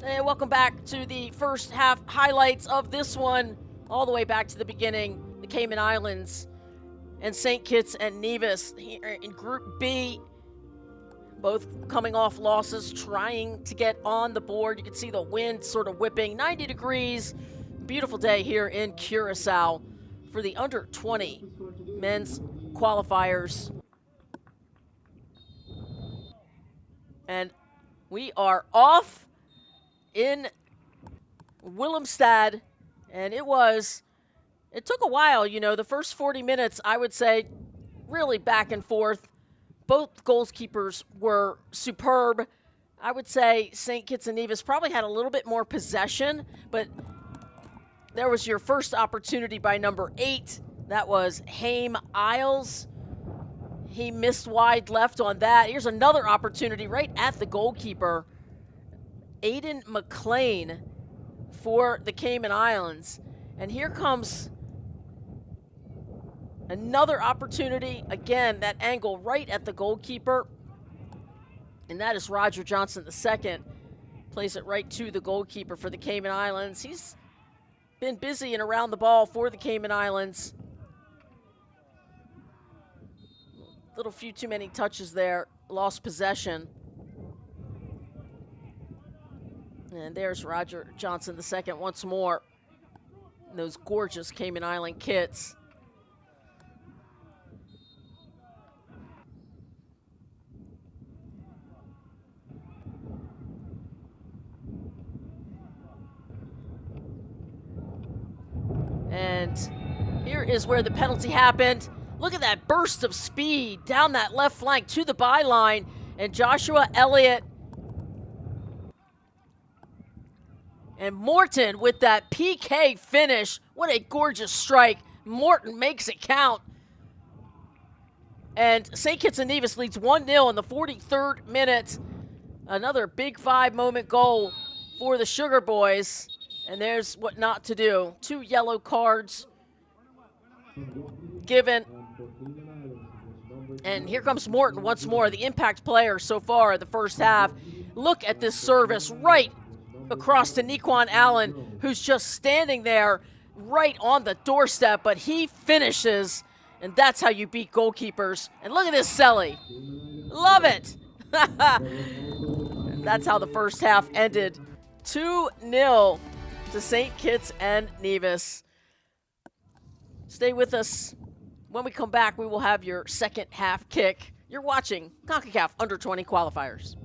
And welcome back to the first half highlights of this one, all the way back to the beginning. The Cayman Islands and St. Kitts and Nevis here in Group B, both coming off losses, trying to get on the board. You can see the wind sort of whipping, 90 degrees. Beautiful day here in Curacao for the under-20 men's qualifiers. And we are off in Willemstad, and it took a while, you know, the first 40 minutes, I would say, really back and forth. Both goalkeepers were superb. I would say St. Kitts and Nevis probably had a little bit more possession, but there was your first opportunity by number 8. That was Haim Isles. He missed wide left on that. Here's another opportunity right at the goalkeeper. Aiden McLean for the Cayman Islands. And here comes another opportunity. Again, that angle right at the goalkeeper. And that is Roger Johnson II. Plays it right to the goalkeeper for the Cayman Islands. He's been busy and around the ball for the Cayman Islands. Little few too many touches there. Lost possession. And there's Roger Johnson II once more. Those gorgeous Cayman Island kits. And here is where the penalty happened. Look at that burst of speed down that left flank to the byline. And Joshua Elliott and Morton with that PK finish. What a gorgeous strike. Morton makes it count. And St. Kitts and Nevis leads 1-0 in the 43rd minute. Another Big 5 moment goal for the Sugar Boys. And there's what not to do. 2 yellow cards given. And here comes Morton once more, the impact player so far in the first half. Look at this service right across to Nequan Allen, who's just standing there right on the doorstep, but he finishes, and that's how you beat goalkeepers. And look at this Selly. Love it. And that's how the first half ended. 2-0 to St. Kitts and Nevis. Stay with us. When we come back, we will have your second half kick. You're watching Concacaf Under-20 Qualifiers.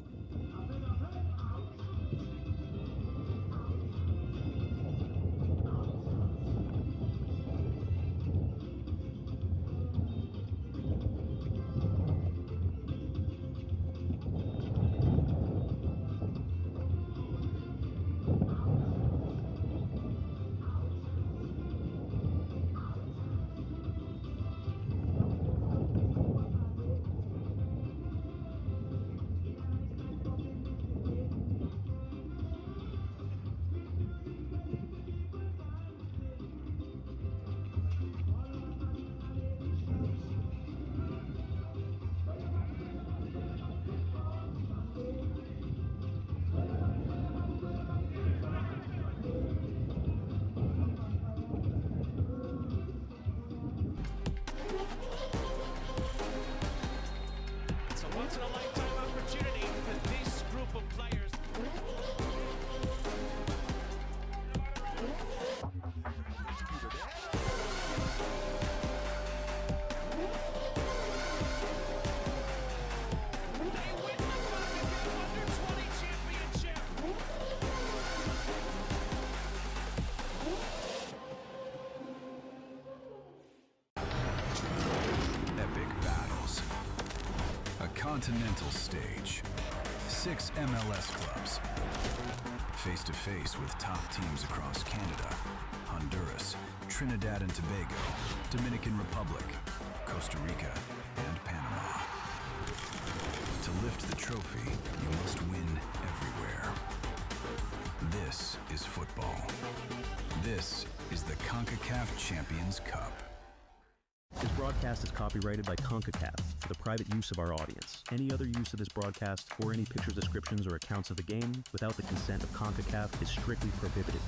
Once-in-a-lifetime opportunity for this group of players. They win the Concacaf Under-20 championship. Epic battles. A continental stage. 6 MLS clubs. Face to face with top teams across Canada, Honduras, Trinidad and Tobago, Dominican Republic, Costa Rica, and Panama. To lift the trophy, you must win everywhere. This is football. This is the Concacaf Champions Cup. This broadcast is copyrighted by Concacaf. for the private use of our audience. Any other use of this broadcast or any pictures, descriptions, or accounts of the game without the consent of Concacaf is strictly prohibited.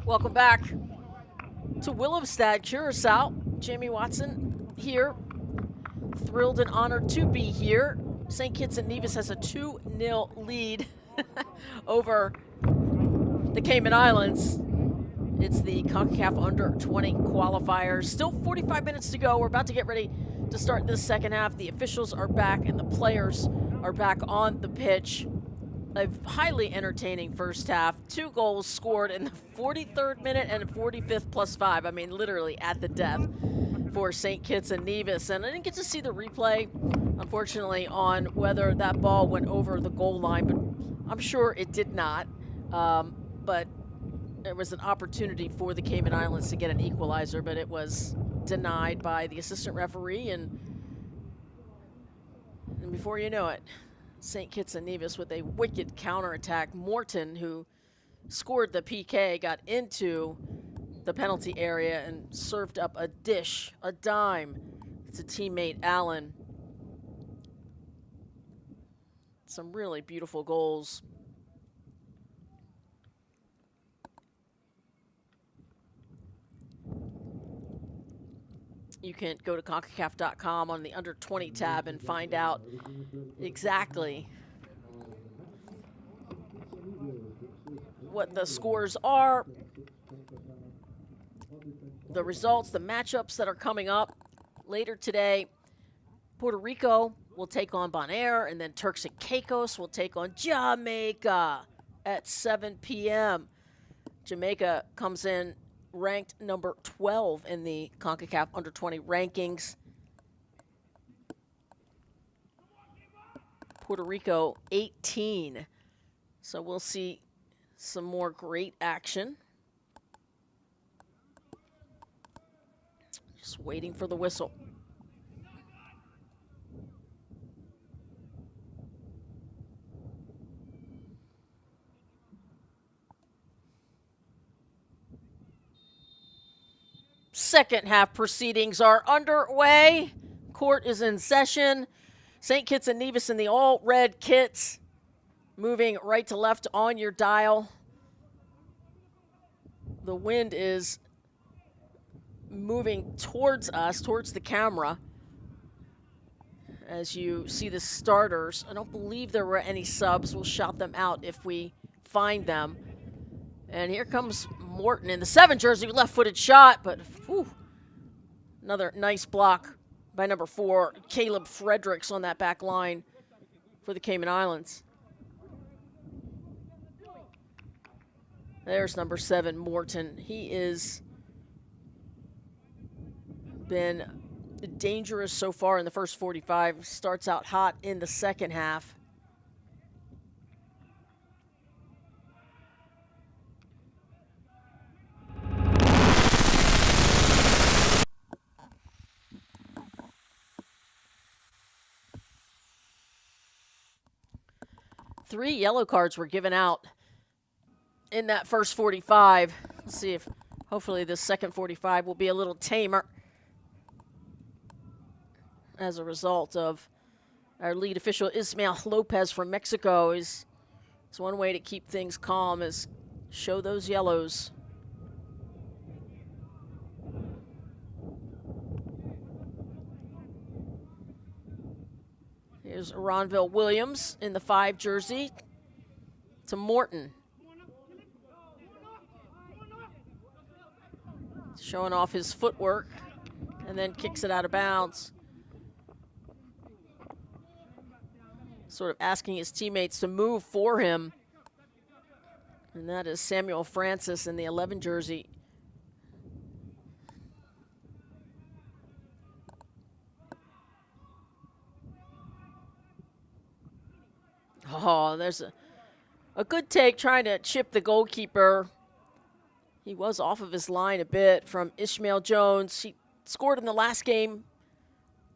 Welcome back to Willemstad, Curacao. Jamie Watson here. Thrilled and honored to be here. St. Kitts and Nevis has a 2-0 lead over the Cayman Islands. It's the Concacaf Under-20 qualifiers. Still 45 minutes to go. We're about to get ready to start this second half. The officials are back and the players are back on the pitch. A highly entertaining first half. 2 goals scored in the 43rd minute and 45th +5. I mean, literally at the death for St. Kitts and Nevis. And I didn't get to see the replay, unfortunately, on whether that ball went over the goal line, but I'm sure it did not. But there was an opportunity for the Cayman Islands to get an equalizer, but it was denied by the assistant referee. And before you know it, St. Kitts and Nevis with a wicked counterattack. Morton, who scored the PK, got into the penalty area and served up a dish, a dime, to teammate Allen. Some really beautiful goals. You can go to Concacaf.com on the Under-20 tab and find out exactly what the scores are, the results, the matchups that are coming up later today. Puerto Rico will take on Bonaire, and then Turks and Caicos will take on Jamaica at 7 p.m. Jamaica comes in ranked number 12 in the Concacaf Under-20 rankings. Puerto Rico 18. So we'll see some more great action. Just waiting for the whistle. Second half proceedings are underway. Court is in session. St. Kitts and Nevis in the all red kits. Moving right to left on your dial. The wind is moving towards us, towards the camera. As you see the starters, I don't believe there were any subs. We'll shout them out if we find them. And here comes Morton in the 7 jersey, left-footed shot, but whew, another nice block by number 4, Caleb Fredericks on that back line for the Cayman Islands. There's number 7, Morton. He is been dangerous so far in the first 45. Starts out hot in the second half. Three yellow cards were given out in that first 45. Let's see if hopefully this second 45 will be a little tamer as a result of our lead official Ismael Lopez from Mexico. It's one way to keep things calm is show those yellows. Here's Ronville Williams in the 5 jersey to Morton. Showing off his footwork and then kicks it out of bounds. Sort of asking his teammates to move for him. And that is Samuel Francis in the 11 jersey. Oh, there's a good take trying to chip the goalkeeper. He was off of his line a bit from Ishmael Jones. He scored in the last game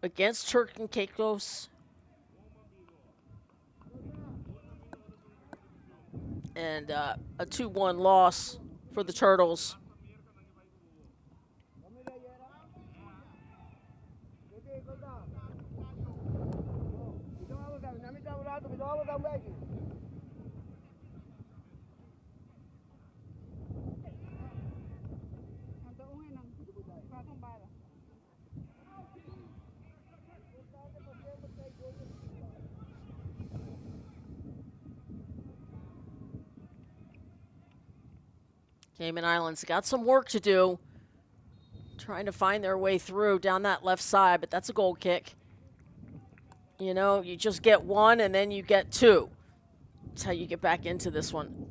against Turks and Caicos. And a 2-1 loss for the Turtles. Cayman Islands got some work to do, trying to find their way through down that left side, but that's a goal kick. You know, you just get one and then you get two. That's how you get back into this one.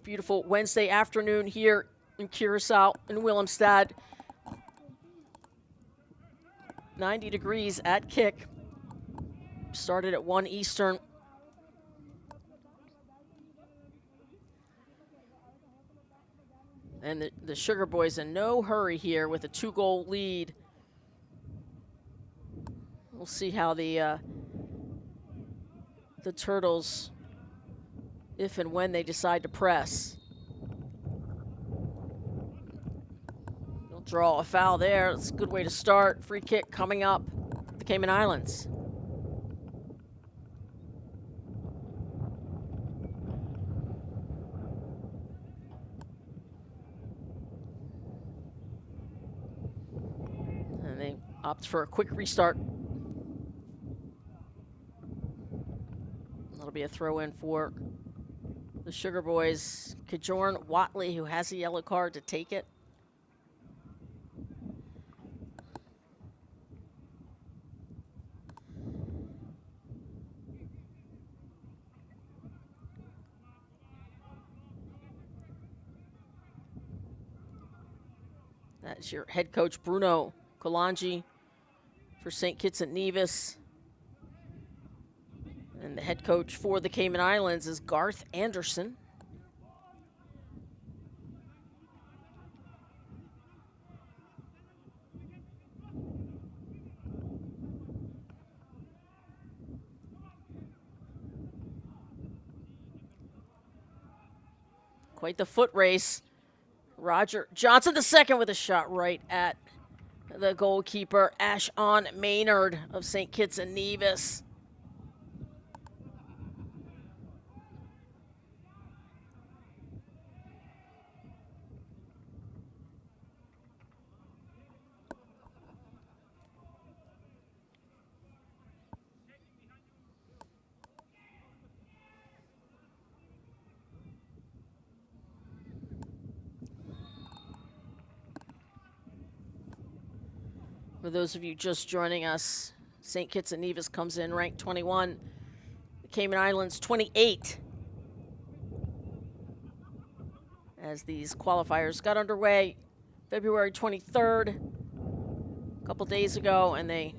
Beautiful Wednesday afternoon here in Curacao and Willemstad. 90 degrees at kick. Started at 1 Eastern. And the Sugar Boys in no hurry here with a 2-goal lead. We'll see how the Turtles, if and when they decide to press. They'll draw a foul there. That's a good way to start. Free kick coming up, the Cayman Islands. And they opt for a quick restart. That'll be a throw-in for the Sugar Boys. Kajorn Watley, who has a yellow card, to take it. That's your head coach, Bruno Kolanji, for St. Kitts and Nevis. And the head coach for the Cayman Islands is Garth Anderson. Quite the foot race. Roger Johnson II with a shot right at the goalkeeper, Ashon Maynard of St. Kitts and Nevis. For those of you just joining us, St. Kitts and Nevis comes in ranked 21. The Cayman Islands 28. As these qualifiers got underway February 23rd, a couple days ago, and they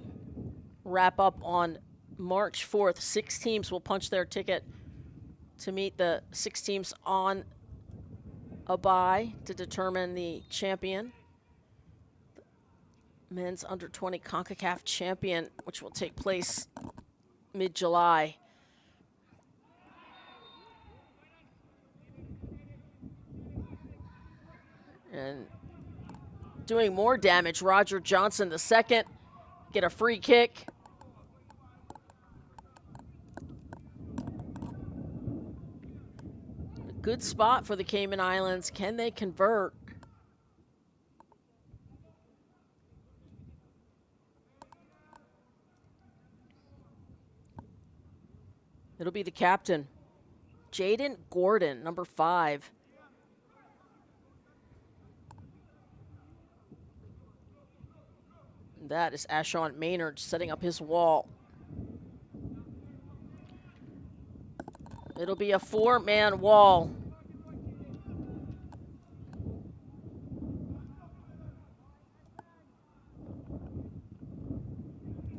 wrap up on March 4th. 6 teams will punch their ticket to meet the 6 teams on a bye to determine the champion. Men's Under-20 Concacaf champion, which will take place mid-July. And doing more damage, Roger Johnson II get a free kick. A good spot for the Cayman Islands. Can they convert? It'll be the captain, Jaden Gordon, number 5. That is Ashon Maynard setting up his wall. It'll be a 4-man wall.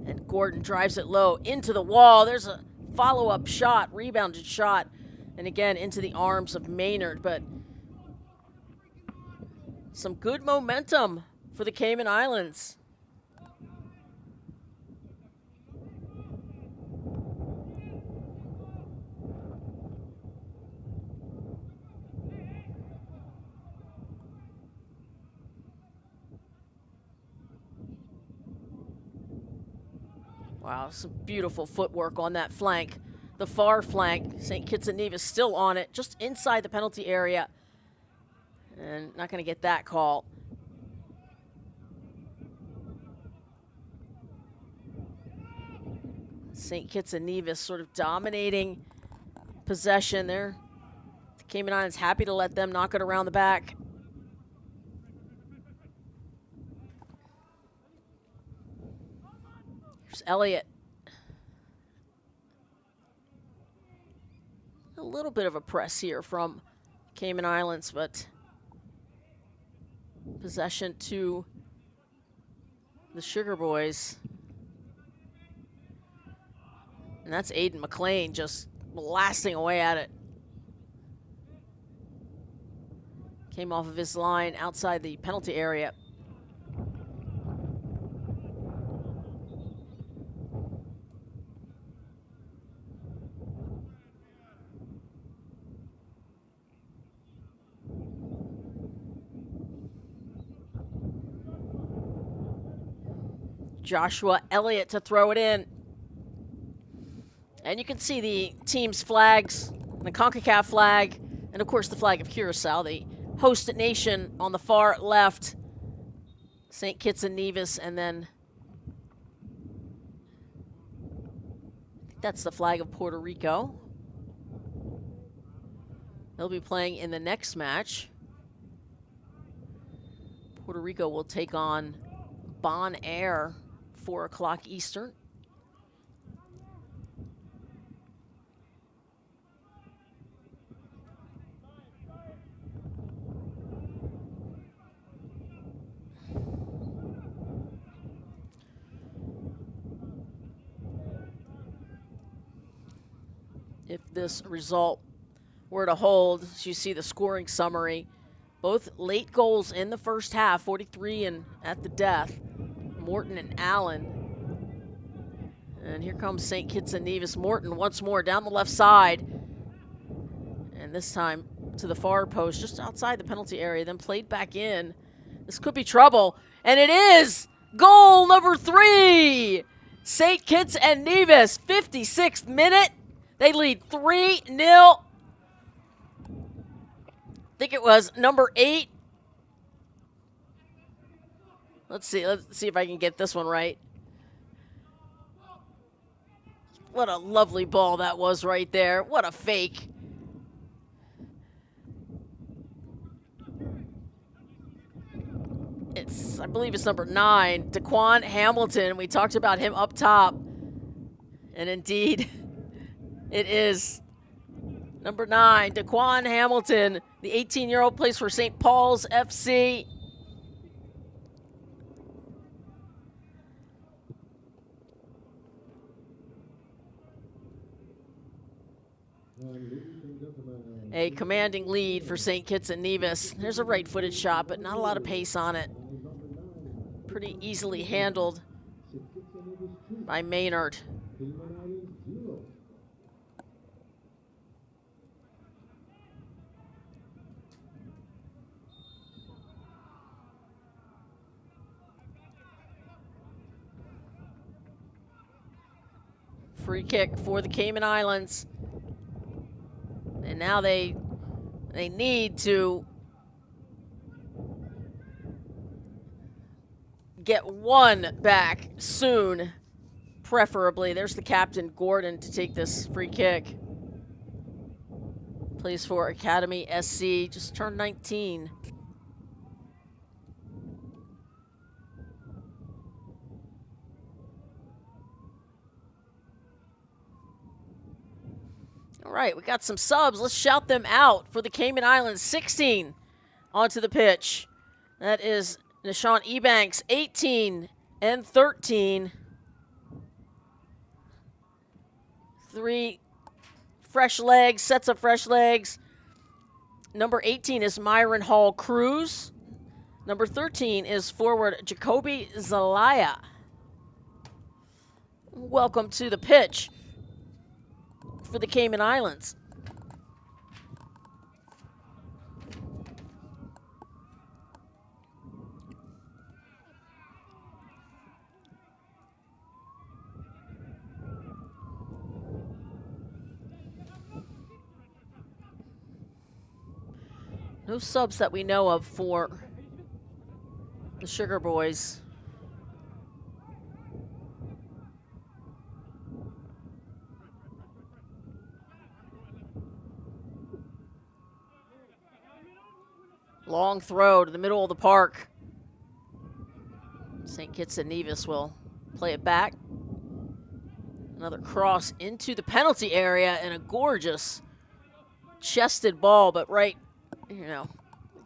And Gordon drives it low into the wall. There's a follow-up shot, rebounded shot, and again into the arms of Maynard, but some good momentum for the Cayman Islands. Wow, some beautiful footwork on that flank. The far flank, St. Kitts and Nevis still on it, just inside the penalty area. And not going to get that call. St. Kitts and Nevis sort of dominating possession there. The Cayman Islands happy to let them knock it around the back. Here's Elliott. A little bit of a press here from Cayman Islands, but Possession to the Sugar Boys. And that's Aiden McLean just blasting away at it. Came off of his line outside the penalty area. Joshua Elliott to throw it in. And you can see the team's flags, the Concacaf flag, and of course the flag of Curacao, the host nation on the far left. St. Kitts and Nevis, and then I think that's the flag of Puerto Rico. They'll be playing in the next match. Puerto Rico will take on Bon Air, 4 o'clock Eastern. If this result were to hold, as you see the scoring summary, both late goals in the first half, 43 and at the death, Morton and Allen. And here comes St. Kitts and Nevis. Morton once more down the left side. And this time to the far post, just outside the penalty area, then played back in. This could be trouble. And it is goal number 3. St. Kitts and Nevis, 56th minute. They lead 3-0. I think it was number 8. Let's see if I can get this one right. What a lovely ball that was right there. What a fake. I believe it's number 9, Daquan Hamilton. We talked about him up top. And indeed, it is number 9, Daquan Hamilton. The 18-year-old plays for St. Paul's FC. A commanding lead for St. Kitts and Nevis. There's a right-footed shot, but not a lot of pace on it. Pretty easily handled by Maynard. Free kick for the Cayman Islands. And now they need to get one back soon, preferably. There's the captain, Gordon, to take this free kick. Plays for Academy SC, just turned 19. All right, we got some subs. Let's shout them out for the Cayman Islands. 16 onto the pitch. That is Nishan Ebanks, 18 and 13. 3 fresh legs, sets of fresh legs. Number 18 is Myron Hall Cruz. Number 13 is forward Jacoby Zelaya. Welcome to the pitch for the Cayman Islands. No subs that we know of for the Sugar Boys. Long throw to the middle of the park. St. Kitts and Nevis will play it back. Another cross into the penalty area and a gorgeous chested ball, but right,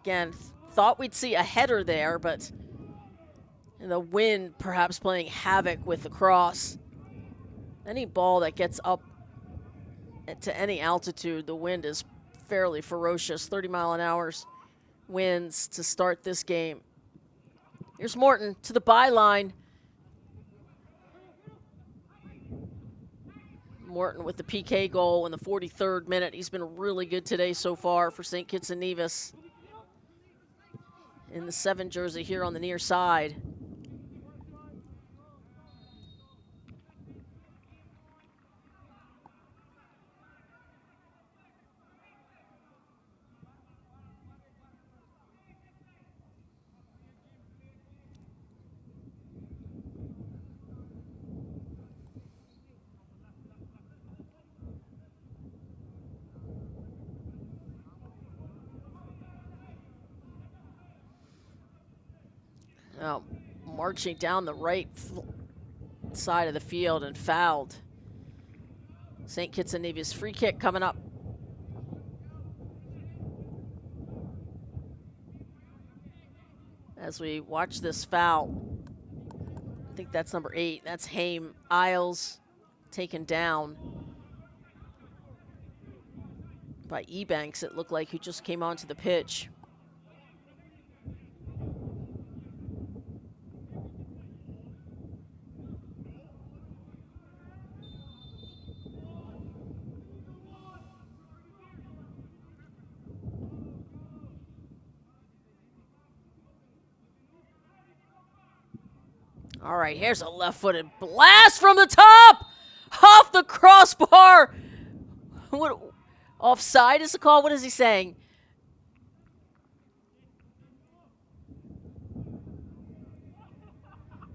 again, thought we'd see a header there, but the wind perhaps playing havoc with the cross. Any ball that gets up to any altitude, the wind is fairly ferocious. 30-mile-an-hour winds to start this game. Here's Morton to the byline. Morton with the PK goal in the 43rd minute. He's been really good today so far for St. Kitts and Nevis. In the 7 jersey here on the near side. Now, marching down the right side of the field and fouled. St. Kitts and Nevis free kick coming up. As we watch this foul, I think that's number 8. That's Haim Isles taken down by Ebanks, it looked like, who just came onto the pitch. All right, here's a left-footed blast from the top, off the crossbar. What, offside is the call? What is he saying?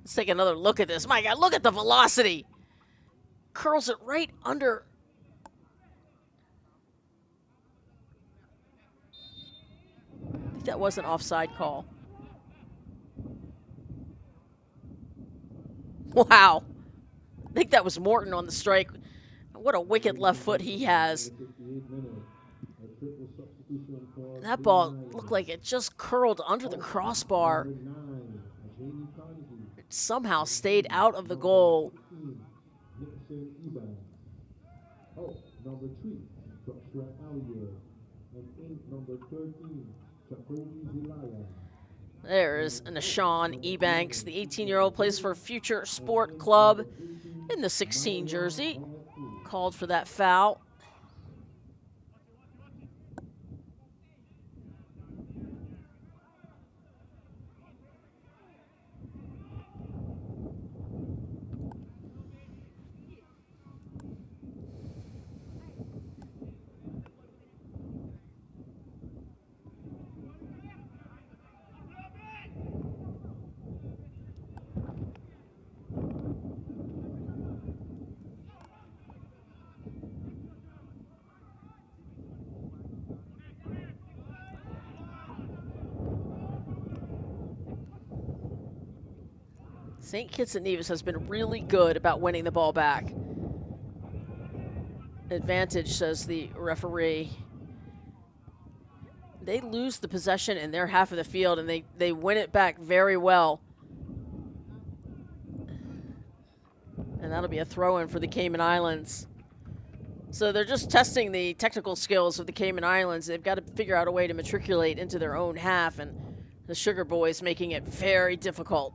Let's take another look at this. My God, look at the velocity. Curls it right under. I think that was an offside call. Wow. I think that was Morton on the strike. What a wicked left foot he has. That ball looked like it just curled under the crossbar. It somehow stayed out of the goal. Number 3, Joshua Allier, and number 13, Jacoby Zelaya. There is Nashawn Ebanks. The 18-year-old plays for Future Sport Club in the 16 jersey. Called for that foul. St. Kitts and Nevis has been really good about winning the ball back. Advantage, says the referee. They lose the possession in their half of the field, and they win it back very well. And that'll be a throw-in for the Cayman Islands. So they're just testing the technical skills of the Cayman Islands. They've got to figure out a way to matriculate into their own half, and the Sugar Boys making it very difficult.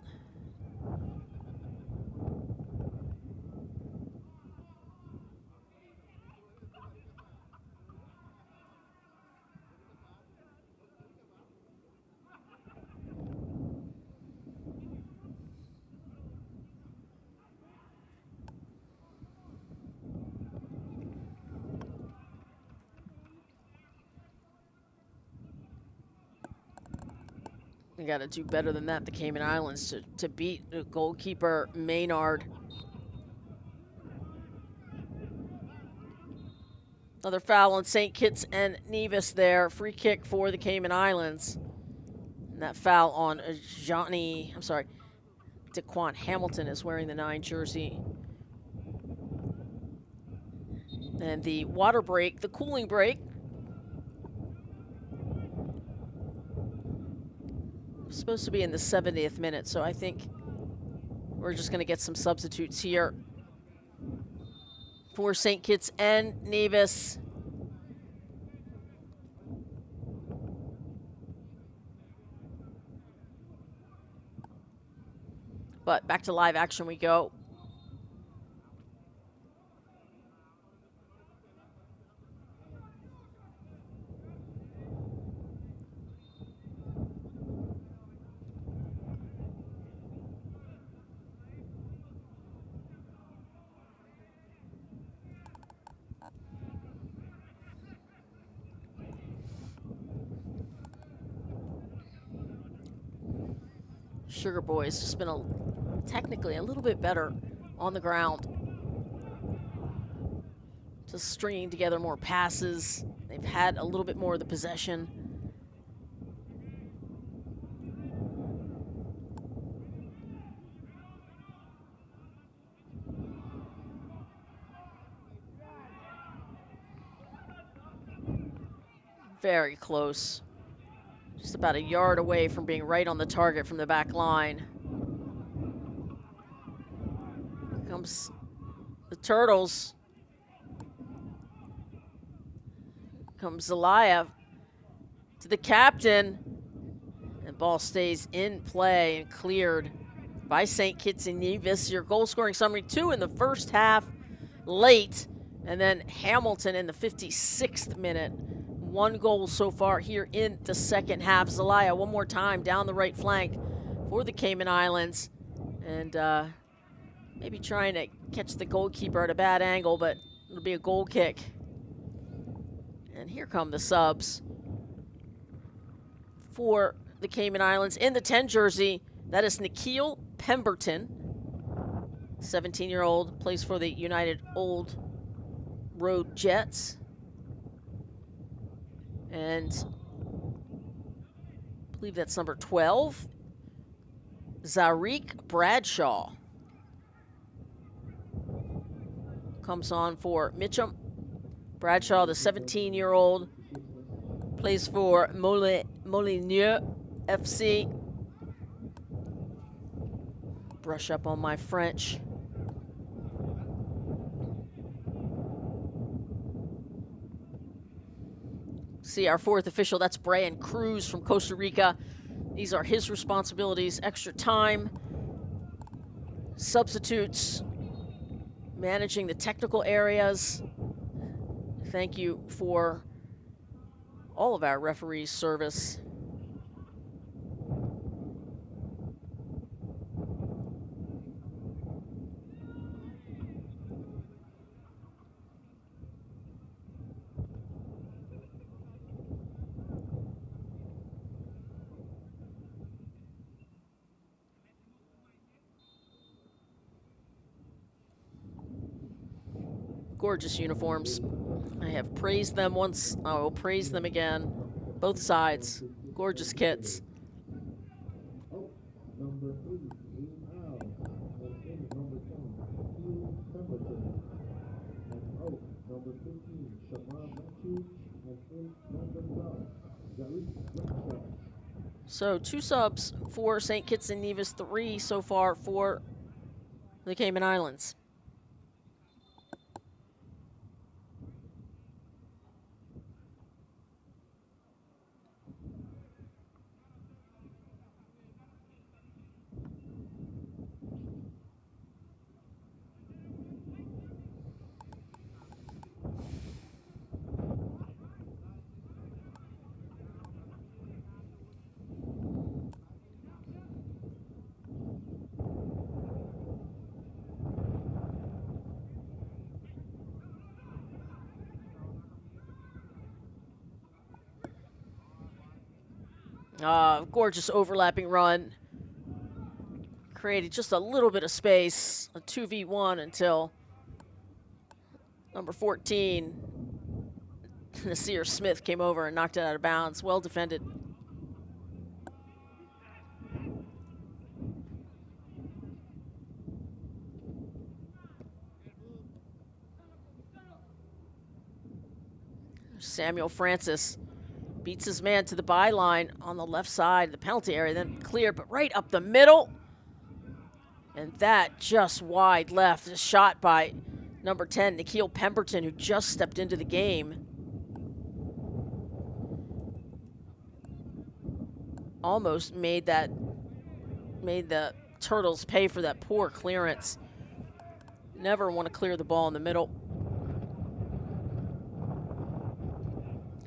We got to do better than that, the Cayman Islands, to beat the goalkeeper Maynard. Another foul on St. Kitts and Nevis there. Free kick for the Cayman Islands. And that foul on Daquan Hamilton is wearing the 9 jersey. And the water break, the cooling break. Supposed to be in the 70th minute, so I think we're just going to get some substitutes here for St. Kitts and Nevis. But back to live action we go. Sugar Boys just been technically a little bit better on the ground. Just stringing together more passes. They've had a little bit more of the possession. Very close. Just about a yard away from being right on the target from the back line. Here comes the Turtles. Comes Zelaya to the captain. And ball stays in play and cleared by St. Kitts and Nevis. Your goal scoring summary: 2 in the first half, late. And then Hamilton in the 56th minute. 1 goal so far here in the second half. Zelaya one more time down the right flank for the Cayman Islands. And maybe trying to catch the goalkeeper at a bad angle, but it'll be a goal kick. And here come the subs for the Cayman Islands. In the 10 jersey, that is Nikhil Pemberton, 17-year-old, plays for the United Old Road Jets. And I believe that's number 12, Zarik Bradshaw. Comes on for Mitcham. Bradshaw, the 17-year-old, plays for Molineux FC. Brush up on my French. See our 4th official, that's Brian Cruz from Costa Rica. These are his responsibilities: extra time, substitutes, managing the technical areas. Thank you for all of our referees' service. Gorgeous uniforms. I have praised them once. I will praise them again. Both sides. Gorgeous kits. Out, number 3, Aim Al. And in, number 10, Nikhil Pemberton. And out, number 15, Shamar Matthews. And in, number 12, Zarik Bradshaw. So 2 subs for St. Kitts and Nevis, 3 so far for the Cayman Islands. Gorgeous overlapping run. Created just a little bit of space, a 2v1 until number 14, Nasir Smith, came over and knocked it out of bounds. Well defended. Samuel Francis Beats his man to the byline on the left side, the penalty area, then cleared, but right up the middle. And that just wide left, a shot by number 10, Nikhil Pemberton, who just stepped into the game. Almost made the Turtles pay for that poor clearance. Never want to clear the ball in the middle.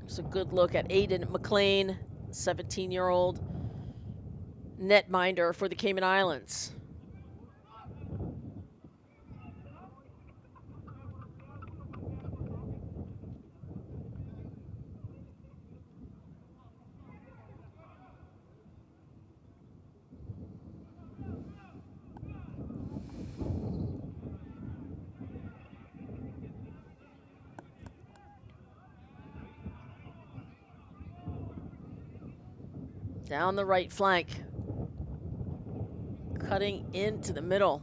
It's a good look at Aiden McLean, 17-year-old netminder for the Cayman Islands. Down the right flank. Cutting into the middle.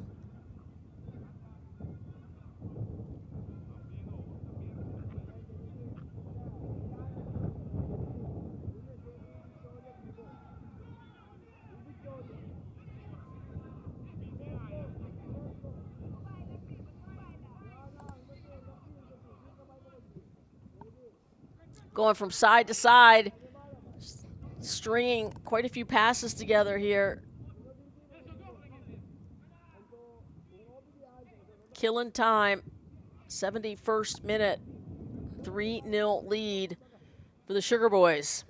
Going from side to side. Stringing quite a few passes together here. Killing time. 71st minute. 3-0 lead for the Sugar Boys.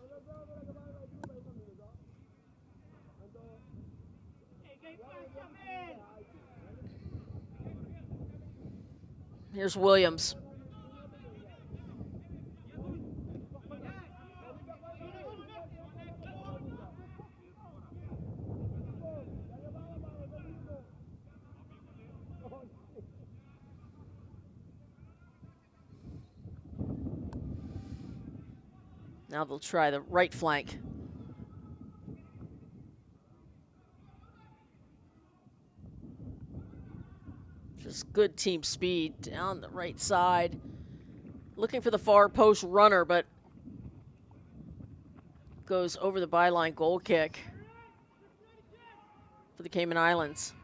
Here's Williams. Now they'll try the right flank. Just good team speed down the right side. Looking for the far post runner, but goes over the byline goal kick for the Cayman Islands.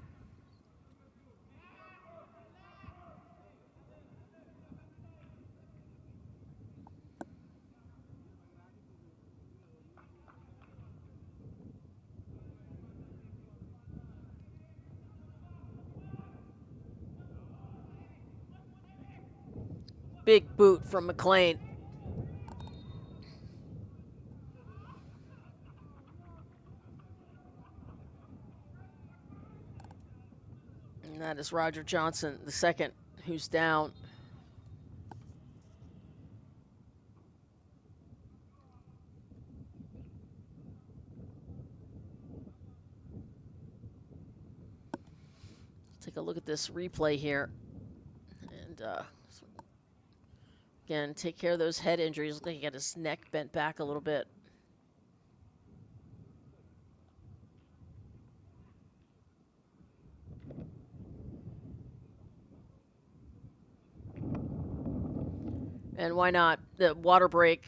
Big boot from McLean. And that is Roger Johnson, the second, who's down. Take a look at this replay here. And again, take care of those head injuries. Look like he got his neck bent back a little bit. And why not? The water break,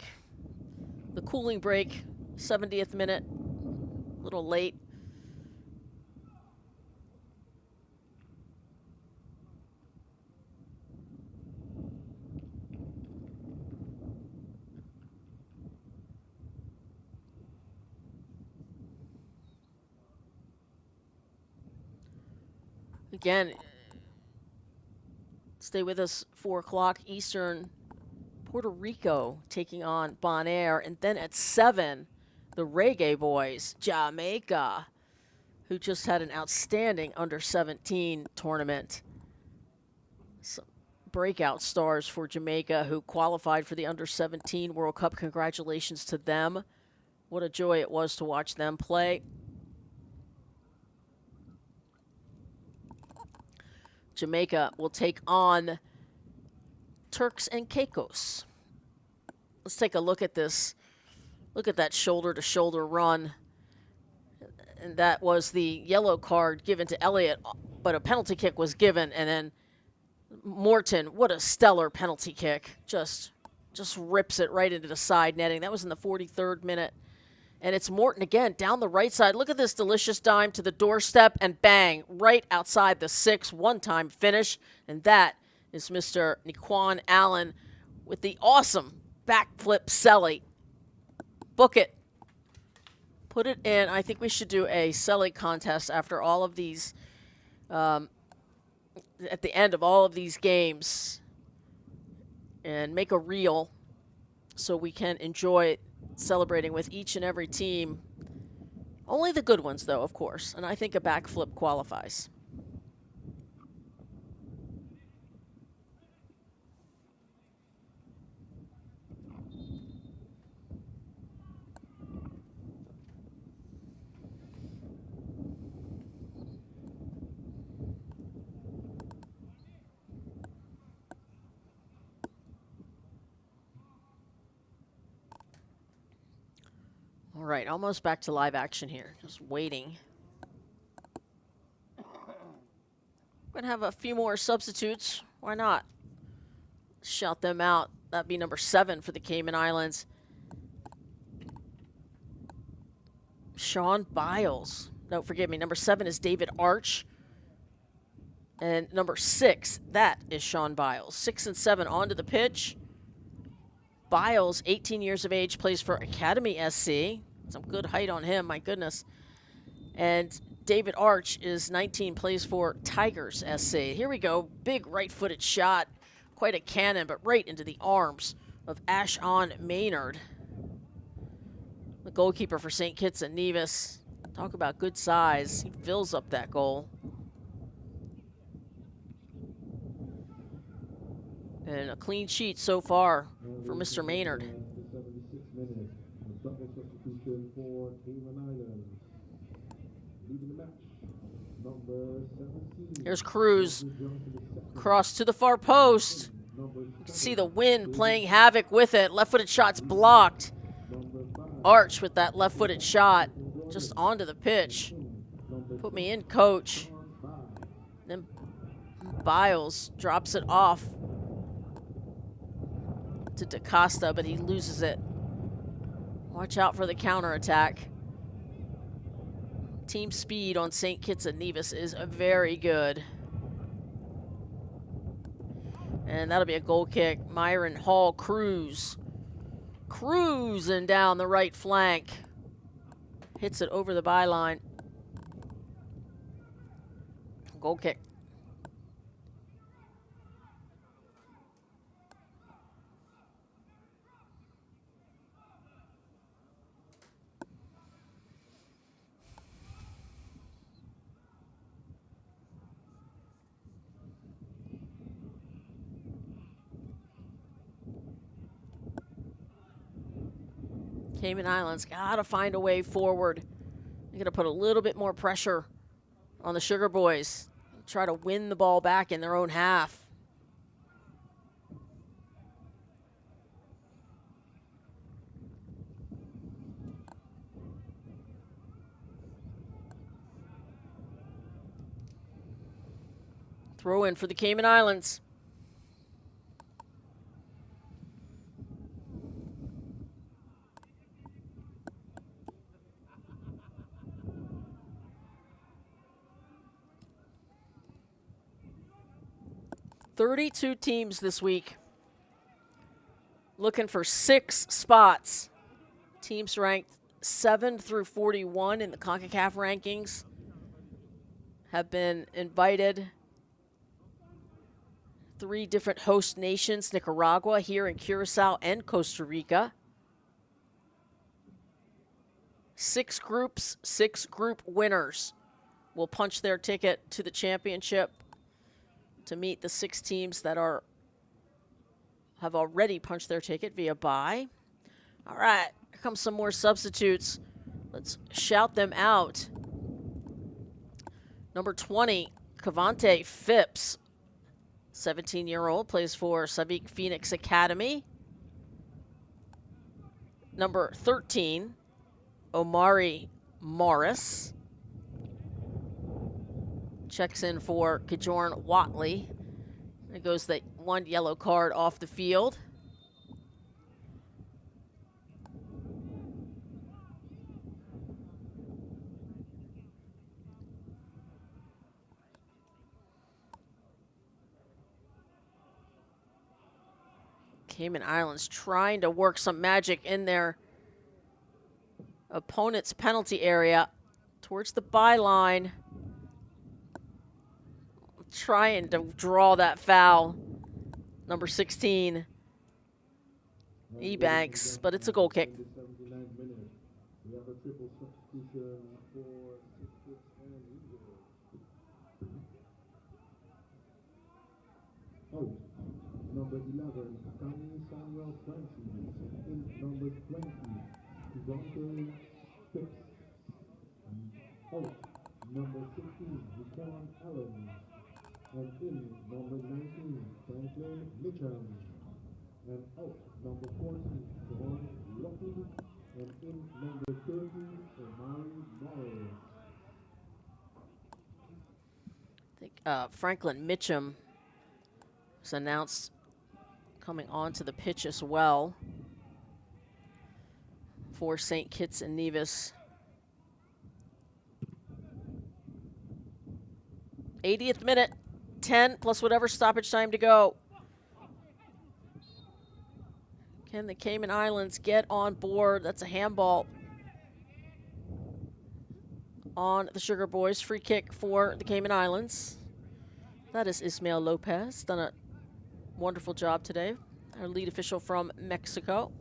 the cooling break, 70th minute, a little late. Again, stay with us, 4 o'clock Eastern. Puerto Rico taking on Bonaire. And then at 7, the Reggae Boys, Jamaica, who just had an outstanding under-17 tournament. Some breakout stars for Jamaica who qualified for the under-17 World Cup. Congratulations to them. What a joy it was to watch them play. Jamaica will take on Turks and Caicos. Let's take a look at this. Look at that shoulder-to-shoulder run. And that was the yellow card given to Elliott, but a penalty kick was given. And then Morton, what a stellar penalty kick. Just just rips it right into the side netting. That was in the 43rd minute. And it's Morton again down the right side. Look at this delicious dime to the doorstep, and bang, right outside the 6, one-time finish. And that is Mr. Niquan Allen with the awesome backflip celly. Book it. Put it in. I think we should do a celly contest after all of these, at the end of all of these games, and make a reel so we can enjoy celebrating with each and every team. Only the good ones, though, of course. And I think a backflip qualifies. All right, almost back to live action here. Just waiting. We're going to have a few more substitutes. Why not? Shout them out. That'd be number 7 for the Cayman Islands. Sean Biles. No, forgive me. Number 7 is David Arch. And number 6, that is Sean Biles. 6 and 7 onto the pitch. Biles, 18 years of age, plays for Academy SC. Some good height on him, my goodness. And David Arch is 19, plays for Tigers SC. Here we go. Big right-footed shot. Quite a cannon, but right into the arms of Ashon Maynard, the goalkeeper for St. Kitts and Nevis. Talk about good size. He fills up that goal. And a clean sheet so far for Mr. Maynard. The 76th minute. Double substitution for Cayman Islands. Leading the match, number 17. Here's Cruz. Cross to the far post. You can see the wind playing havoc with it. Left-footed shot's blocked. Arch with that left-footed shot. Just onto the pitch. Put me in, coach. Then Biles drops it off to DaCosta, but he loses it. Watch out for the counterattack. Team speed on St. Kitts and Nevis is very good. And that'll be a goal kick. Myron Hall Cruz. Cruising down the right flank. Hits it over the byline. Goal kick. Cayman Islands got to find a way forward. They're going to put a little bit more pressure on the Sugar Boys. Try to win the ball back in their own half. Throw in for the Cayman Islands. Thirty-two teams this week, looking for 6 spots. Teams ranked 7 through 41 in the Concacaf rankings have been invited. 3 different host nations, Nicaragua, here in Curacao, and Costa Rica. 6 groups, 6 group winners will punch their ticket to the championship to meet the 6 teams that have already punched their ticket via bye. All right, here comes some more substitutes. Let's shout them out. Number 20, Cavante Phipps, 17-year-old, plays for Sabic Phoenix Academy. Number 13, Omari Morris. Checks in for Kajorn Watley. There goes that 1 yellow card off the field. Cayman Islands trying to work some magic in their opponent's penalty area towards the byline. Trying to draw that foul. Number 16, Ebanks, but it's a goal kick. In the 79th minute, we have a triple substitution for Six and Nevis. Oh, number 11, Kanye Samuel Francis. In number 20, Devontae Phipps. Oh, number 16, Buchanan Allen. And in number 19, Franklin Mitchell. And out, number 40, Devon Lucky. And in number 30, Omari Morris. I think Franklin Mitchum was announced coming onto the pitch as well for St. Kitts and Nevis. 80th minute, 10 plus whatever stoppage time to go. Can the Cayman Islands get on board? That's a handball on the Sugar Boys. Free kick for the Cayman Islands. That is Ismael Lopez. Done a wonderful job today. Our lead official from Mexico.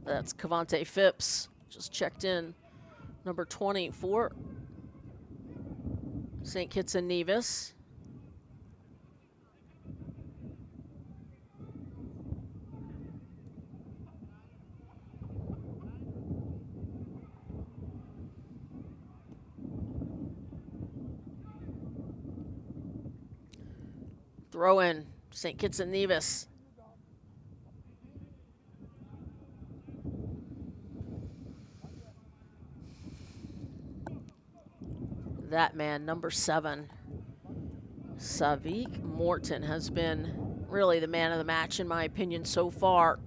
That's Cavante Phipps, just checked in. Number 20 for St. Kitts and Nevis. Throw in, St. Kitts and Nevis. That man, number 7, Savik Morton, has been really the man of the match, in my opinion, so far.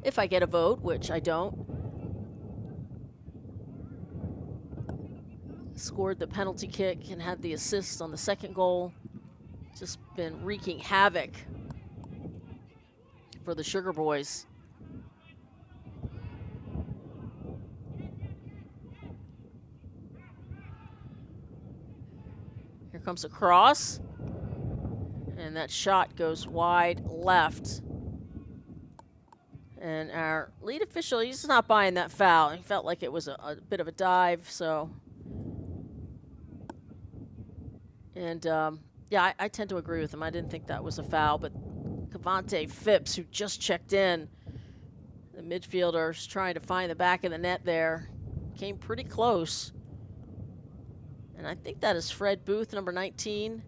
If I get a vote, which I don't. Scored the penalty kick and had the assist on the second goal. Just been wreaking havoc for the Sugar Boys. Here comes a cross, and that shot goes wide left. And our lead official, he's not buying that foul. He felt like it was a bit of a dive, so. And yeah, I tend to agree with him. I didn't think that was a foul, but Cavante Phipps, who just checked in, the midfielder's trying to find the back of the net there, came pretty close. And I think that is Fred Booth, number 19,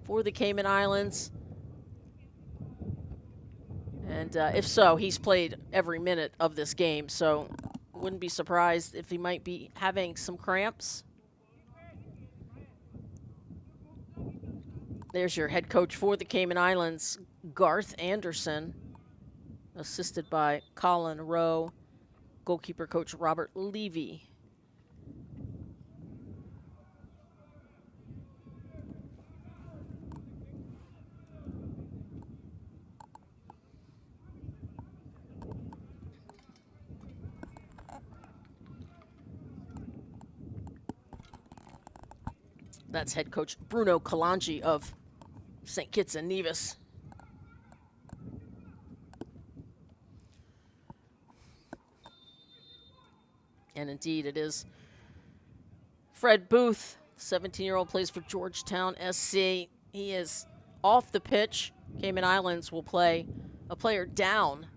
for the Cayman Islands. And if so, he's played every minute of this game, so wouldn't be surprised if he might be having some cramps. There's your head coach for the Cayman Islands, Garth Anderson, assisted by Colin Rowe, goalkeeper coach Robert Levy. That's head coach Bruno Kalanji of St. Kitts and Nevis. And indeed, it is Fred Booth, 17-year-old, plays for Georgetown SC. He is off the pitch. Cayman Islands will play a player down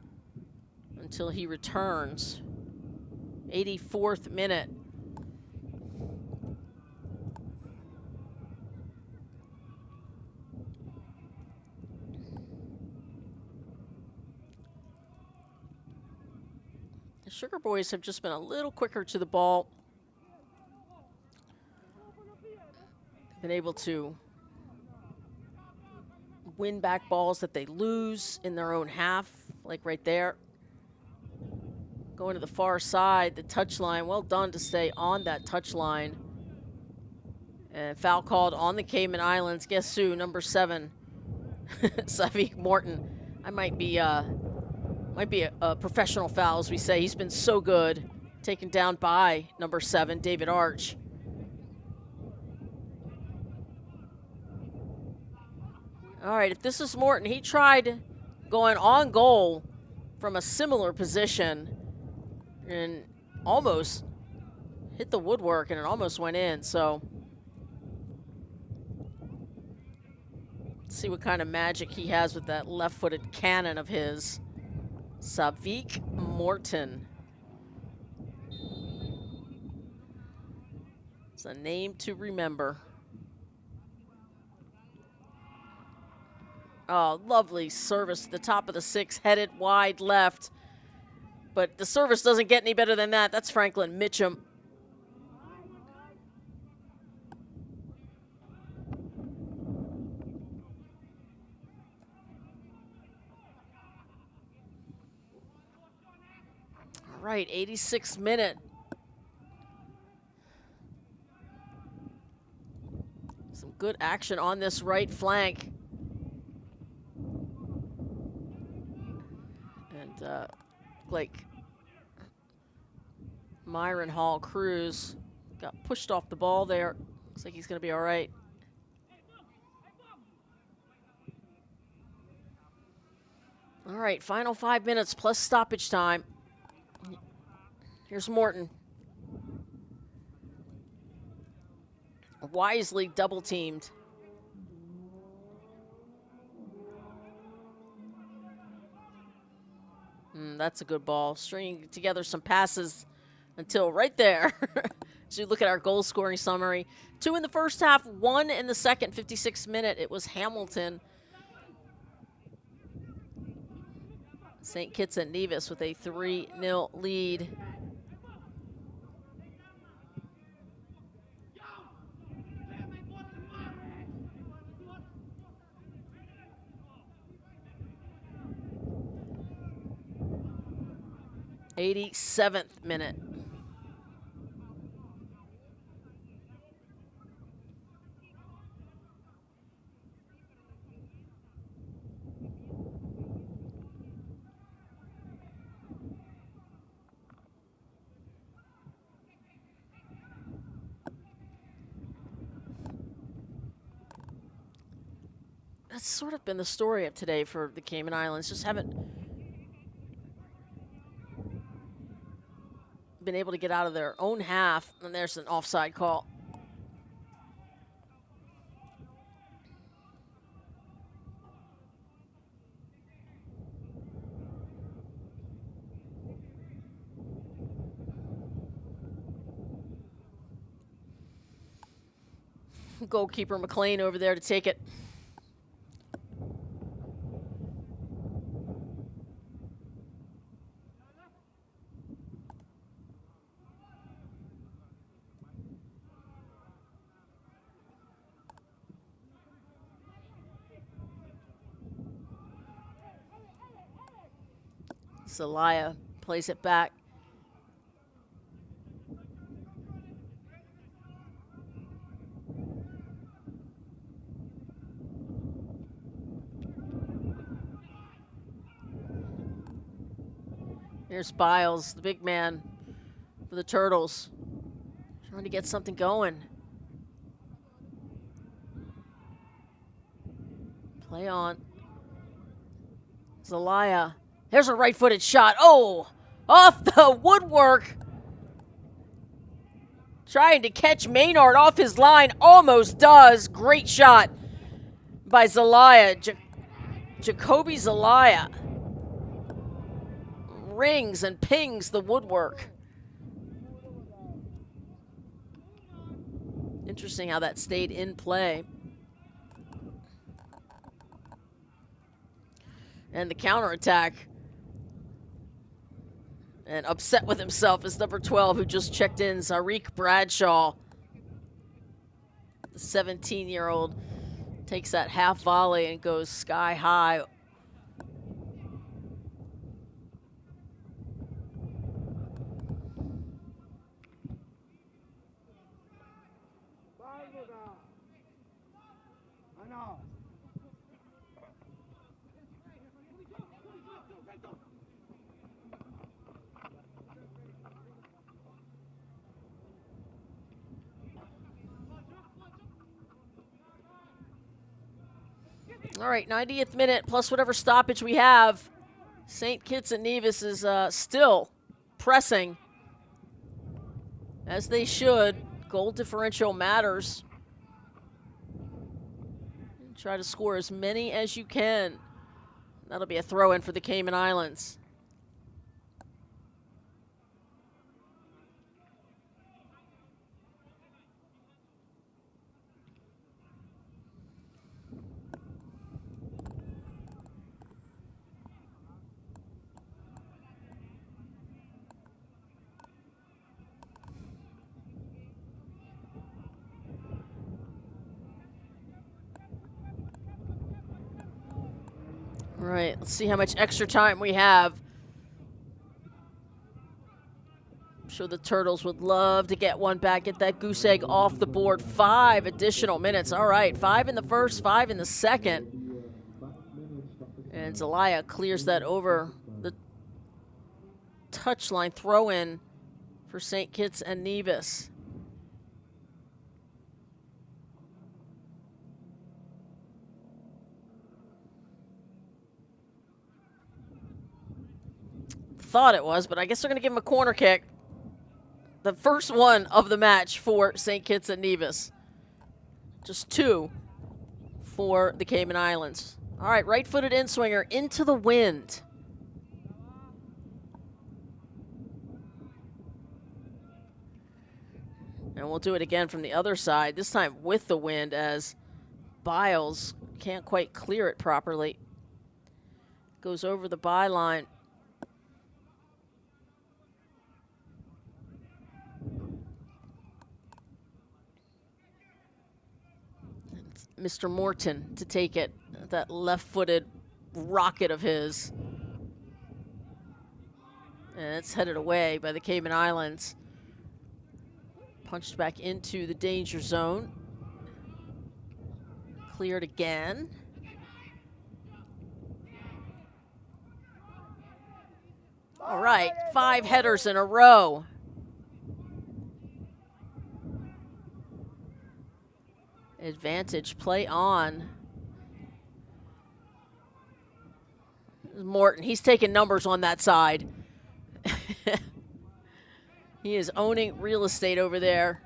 until he returns. 84th minute. The Sugar Boys have just been a little quicker to the ball. Been able to win back balls that they lose in their own half, like right there. Going to the far side, the touch line. Well done to stay on that touch line. And foul called on the Cayman Islands. Guess who? Number 7, Savik Morton. I might be a professional foul, as we say. He's been so good. Taken down by number 7, David Arch. All right, if this is Morton, he tried going on goal from a similar position and almost hit the woodwork, and it almost went in. So let's see what kind of magic he has with that left-footed cannon of his. Savik Morton. It's a name to remember. Oh, lovely service to the top of the 6, headed wide left. But the service doesn't get any better than that. That's Franklin Mitchum. All right, 86th minute. Some good action on this right flank. And like Myron Hall Cruz got pushed off the ball there. Looks like he's going to be all right. All right, final 5 minutes plus stoppage time. Here's Morton. Wisely double teamed. That's a good ball. Stringing together some passes until right there. So you look at our goal scoring summary. 2 in the first half, 1 in the second, 56th minute. It was Hamilton. St. Kitts and Nevis with a 3-0 lead. '87th minute. That's sort of been the story of today for the Cayman Islands. Just haven't been able to get out of their own half, and there's an offside call. Goalkeeper McLean over there to take it. Zelaya plays it back. Here's Biles, the big man for the Turtles, trying to get something going. Play on. Zelaya. There's a right-footed shot. Oh, off the woodwork. Trying to catch Maynard off his line. Almost does. Great shot by Zelaya. Jacoby Zelaya rings and pings the woodwork. Interesting how that stayed in play. And the counterattack. And upset with himself is number 12, who just checked in, Zarik Bradshaw. The 17-year-old Takes that half volley and goes sky high. All right, 90th minute plus whatever stoppage we have. St. Kitts and Nevis is still pressing, as they should. Goal differential matters. Try to score as many as you can. That'll be a throw-in for the Cayman Islands. All right, let's see how much extra time we have. I'm sure the Turtles would love to get one back, get that goose egg off the board. 5 additional minutes. All right, 5 in the first, 5 in the second. And Zelaya clears that over the touchline. Throw in for St. Kitts and Nevis. Thought it was, but I guess they're going to give him a corner kick. The first one of the match for St. Kitts and Nevis. Just 2 for the Cayman Islands. All right, right-footed in-swinger into the wind. And we'll do it again from the other side, this time with the wind, as Biles can't quite clear it properly. Goes over the byline. Mr. Morton to take it, that left-footed rocket of his. And it's headed away by the Cayman Islands. Punched back into the danger zone. Cleared again. All right, 5 headers in a row. Advantage, play on. Morton, he's taking numbers on that side. He is owning real estate over there.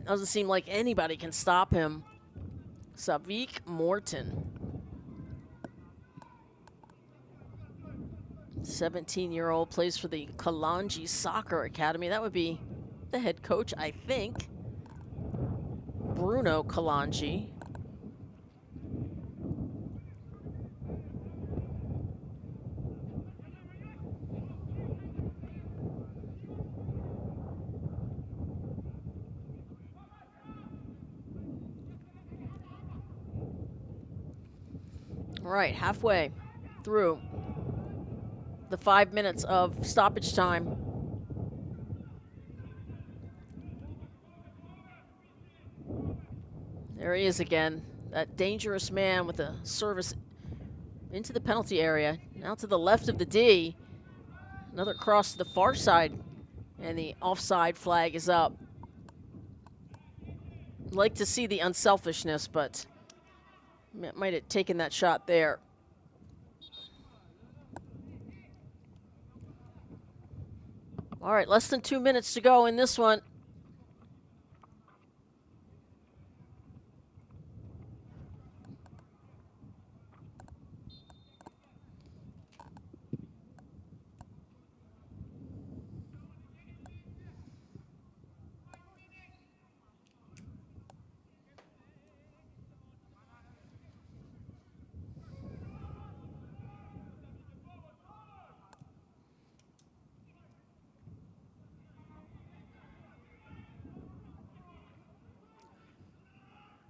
Doesn't seem like anybody can stop him. Savik Morton. 17-year-old, plays for the Kalanji Soccer Academy. That would be the head coach, I think. Bruno Kalanji. All right, halfway through the 5 minutes of stoppage time. There he is again, that dangerous man with the service into the penalty area. Now to the left of the D. Another cross to the far side, and the offside flag is up. Like to see the unselfishness, but might have taken that shot there. All right, less than 2 minutes to go in this one.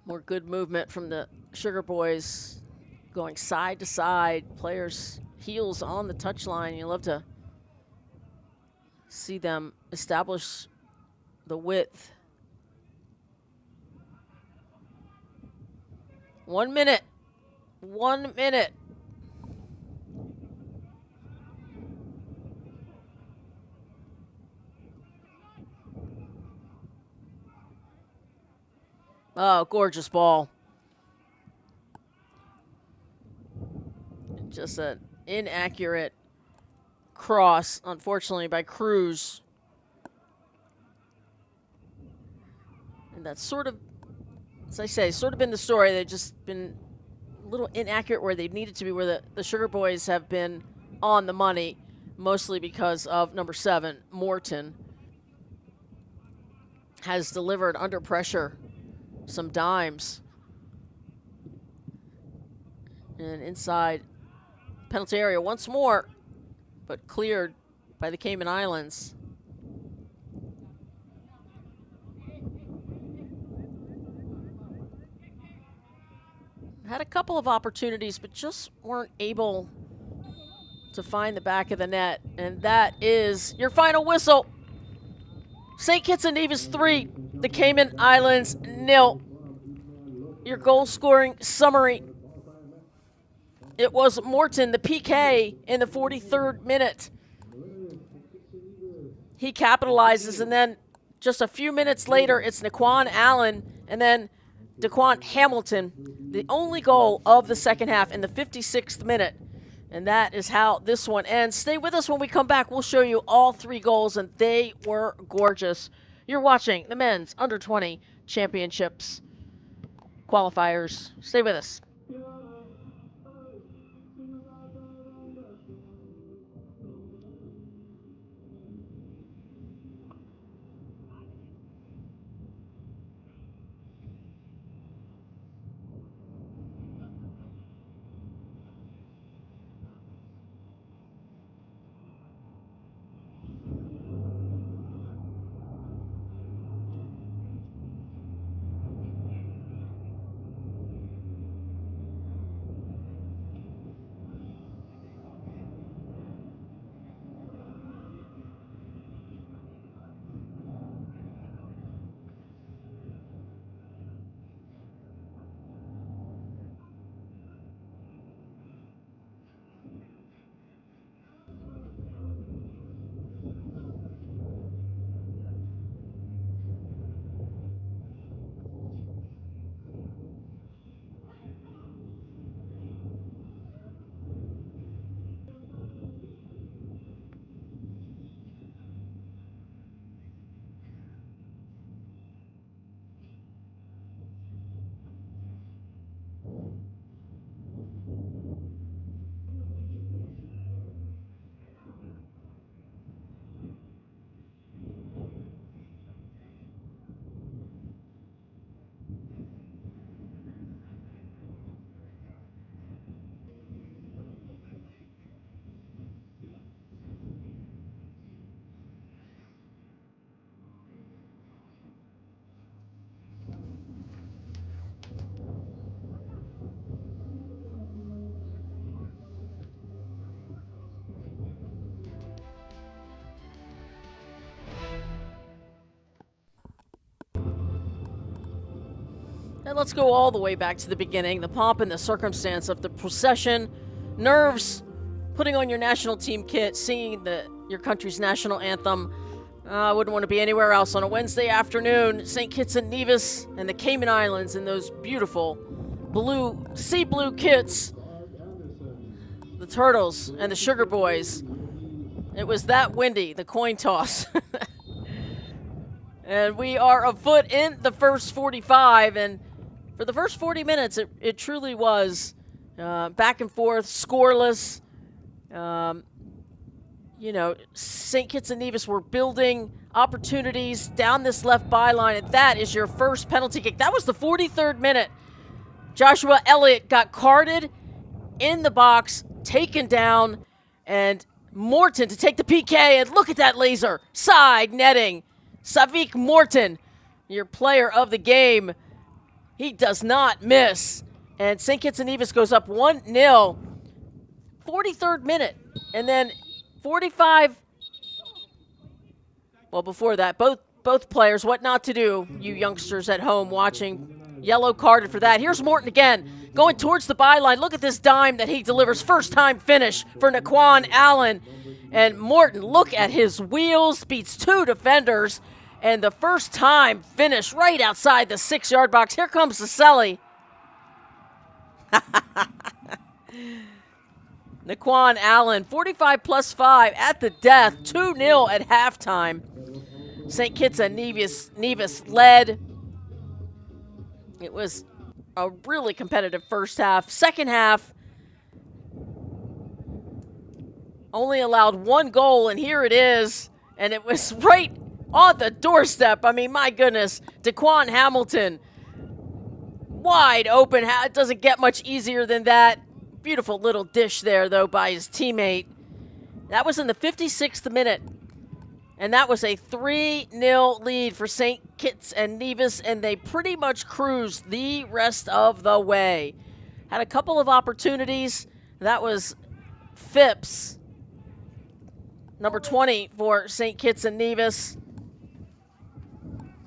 More good movement from the Sugar Boys, going side to side. Players' heels on the touchline. You love to see them establish the width. 1 minute. 1 minute. Oh, gorgeous ball. Just an inaccurate cross, unfortunately, by Cruz. And that's sort of, as I say, sort of been the story. They've just been a little inaccurate where they needed to be, where the Sugar Boys have been on the money, mostly because of number 7, Morton, has delivered under pressure some dimes. And inside penalty area once more, but cleared by the Cayman Islands. Had a couple of opportunities, but just weren't able to find the back of the net. And that is your final whistle. St. Kitts and Nevis 3, the Cayman Islands 0. Your goal scoring summary. It was Morton, the PK, in the 43rd minute. He capitalizes, and then just a few minutes later, it's Naquan Allen, and then Daquan Hamilton, the only goal of the second half in the 56th minute. And that is how this one ends. Stay with us when we come back. We'll show you all 3 goals, and they were gorgeous. You're watching the Men's Under-20 Championships qualifiers. Stay with us. And let's go all the way back to the beginning, the pomp and the circumstance of the procession, nerves, putting on your national team kit, singing your country's national anthem. I wouldn't want to be anywhere else on a Wednesday afternoon. St. Kitts and Nevis and the Cayman Islands in those beautiful blue, sea blue kits. The Turtles and the Sugar Boys. It was that windy, the coin toss. And we are afoot in the first 45, and for the first 40 minutes, it truly was back and forth, scoreless. St. Kitts and Nevis were building opportunities down this left byline, and that is your first penalty kick. That was the 43rd minute. Joshua Elliott got carded in the box, taken down, and Morton to take the PK, and look at that laser. Side netting. Savik Morton, your player of the game. He does not miss. And St. Kitts and Nevis goes up 1-0, 43rd minute. And then 45, well, before that, both players, what not to do, you youngsters at home watching, yellow carded for that. Here's Morton again, going towards the byline. Look at this dime that he delivers. First time finish for Naquan Allen. And Morton, look at his wheels, beats 2 defenders. And the first time finish right outside the 6-yard box. Here comes Caselli. Naquan Allen, 45 plus 5 at the death, 2-0 at halftime. St. Kitts and Nevis led. It was a really competitive first half. Second half, only allowed 1 goal, and here it is. And it was right on the doorstep. I mean, my goodness. Daquan Hamilton, wide open. It doesn't get much easier than that. Beautiful little dish there, though, by his teammate. That was in the 56th minute. And that was a 3-0 lead for St. Kitts and Nevis, and they pretty much cruised the rest of the way. Had a couple of opportunities. That was Phipps, number 20 for St. Kitts and Nevis.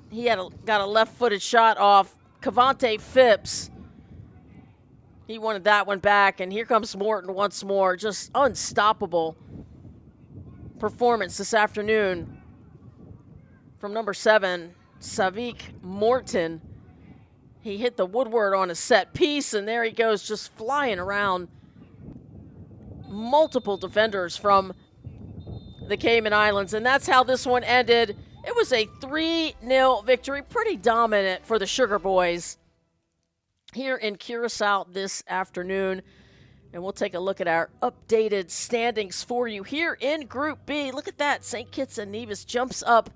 He got a left-footed shot off Cavante Phipps. He wanted that one back, and here comes Morton once more. Just unstoppable performance this afternoon from number 7, Savik Morton. He hit the woodward on a set piece, and there he goes, just flying around multiple defenders from the Cayman Islands, and that's how this one ended. It was a 3-0 victory, pretty dominant for the Sugar Boys here in Curacao this afternoon. And we'll take a look at our updated standings for you here in Group B. Look at that. St. Kitts and Nevis jumps up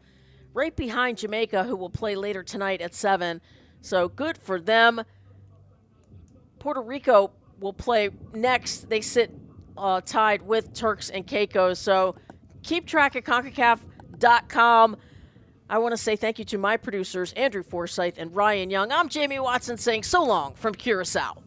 right behind Jamaica, who will play later tonight at 7. So good for them. Puerto Rico will play next. They sit tied with Turks and Caicos. So keep track at Concacaf.com. I want to say thank you to my producers, Andrew Forsyth and Ryan Young. I'm Jamie Watson saying so long from Curacao.